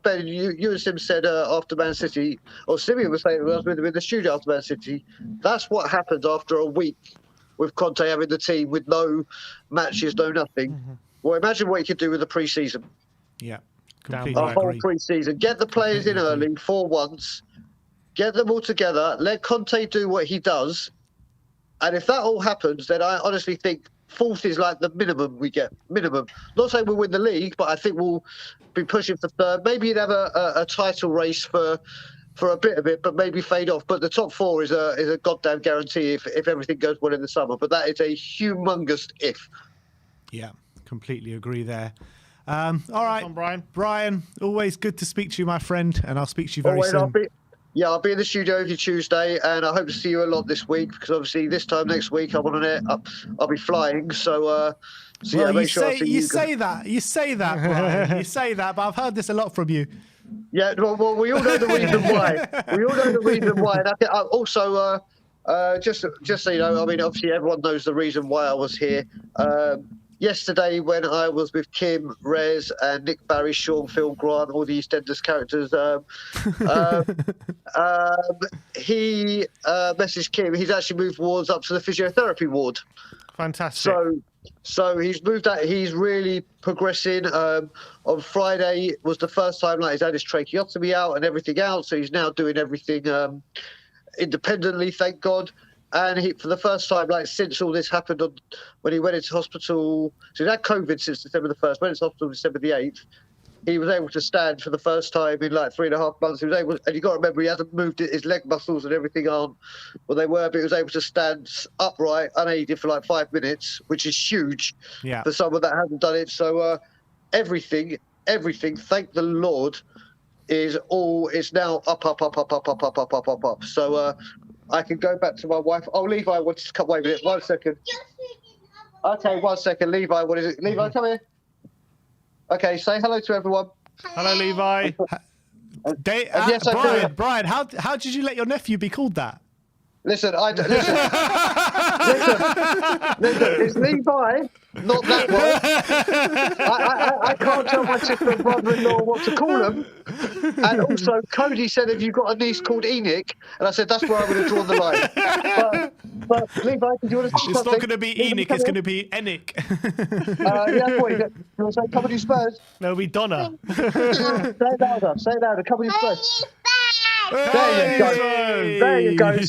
Ben, you and Sim said after Man City, or Simeon was saying when I was with him in the studio after Man City. That's what happens after a week with Conte having the team with no matches, no nothing. Well, imagine what he could do with the pre-season. Yeah. A whole pre-season. Get the players in early for once. Get them all together. Let Conte do what he does. And if that all happens, then I honestly think fourth is like the minimum we get. Minimum. Not saying we'll win the league, but I think we'll be pushing for third. Maybe you'd have a title race for a bit of it, but maybe fade off. But the top four is a goddamn guarantee if everything goes well in the summer. But that is a humongous if. Yeah, completely agree there. All right, Brian, always good to speak to you, my friend, and I'll speak to you very soon. I'll be in the studio with you Tuesday, and I hope to see you a lot this week, because obviously this time next week I'm on an air. I'll be flying, so yeah, make sure I see you. You say that, Brian. You say that, but I've heard this a lot from you. Yeah, well, we all know the reason why. We all know the reason why. And I think also, Just so you know, I mean, obviously everyone knows the reason why I was here. Yesterday, when I was with Kim, Rez, and Nick Barry, Sean, Phil, Grant, all the EastEnders characters, he messaged Kim. He's actually moved wards up to the physiotherapy ward. Fantastic. So he's moved out. He's really progressing. On Friday was the first time like he's had his tracheotomy out and everything out. So he's now doing everything independently, thank God. And he, for the first time, like since all this happened, when he went into hospital, so he had COVID since December the 1st, went into hospital December the 8th. He was able to stand for the first time in like 3.5 months. He was able, and you got to remember, he hasn't moved his leg muscles and everything aren't what they were, but he was able to stand upright, unaided for like 5 minutes, which is huge for someone that hasn't done it. So everything, thank the Lord, is now up. So I can go back to my wife. Oh, Levi, wait a minute, 1 second. Okay, 1 second, Levi, what is it? Levi, come here. Okay, say hello to everyone. Hello, Levi. Yes, Brian, how did you let your nephew be called that? Listen, listen, it's Levi, not that one. I can't tell my sister and brother-in-law what to call them. And also, Cody said, have you got a niece called Enoch? And I said, that's where I would have drawn the line. But Levi, did you want to say It's not going to be Enoch, it's going to be Enoch. Yeah, boy, you want to say Comedy Spurs? No, it'll be Donna. Say it louder, Comedy Spurs. There you go. See,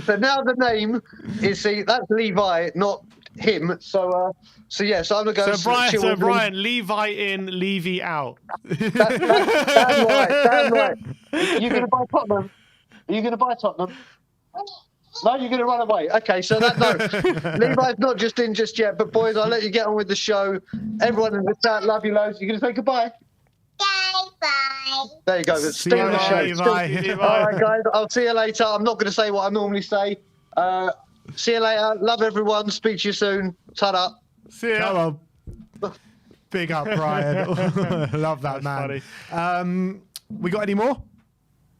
so now the name is that's Levi, not him. So yeah. So I'm gonna go. So Brian, Levi in, Levy out. Damn right. You gonna buy Tottenham? Are you gonna buy Tottenham? No, you're gonna run away. Okay, so Levi's not just in just yet. But boys, I'll let you get on with the show. Everyone in the chat, love you loads. You gonna say goodbye? Bye. There you go. Stay on the show. All right, guys. I'll see you later. I'm not going to say what I normally say. See you later. Love everyone. Speak to you soon. Ta-da. See ya. Come on. Big up, Brian. Love that, man. Funny. We got any more?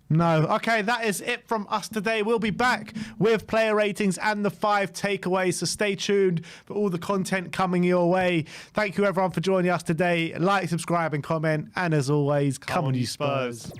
No. Okay, that is it from us today. We'll be back with player ratings and the 5 takeaways, so stay tuned for all the content coming your way. Thank you, everyone, for joining us today. Like, subscribe, and comment. And as always, come on, you Spurs.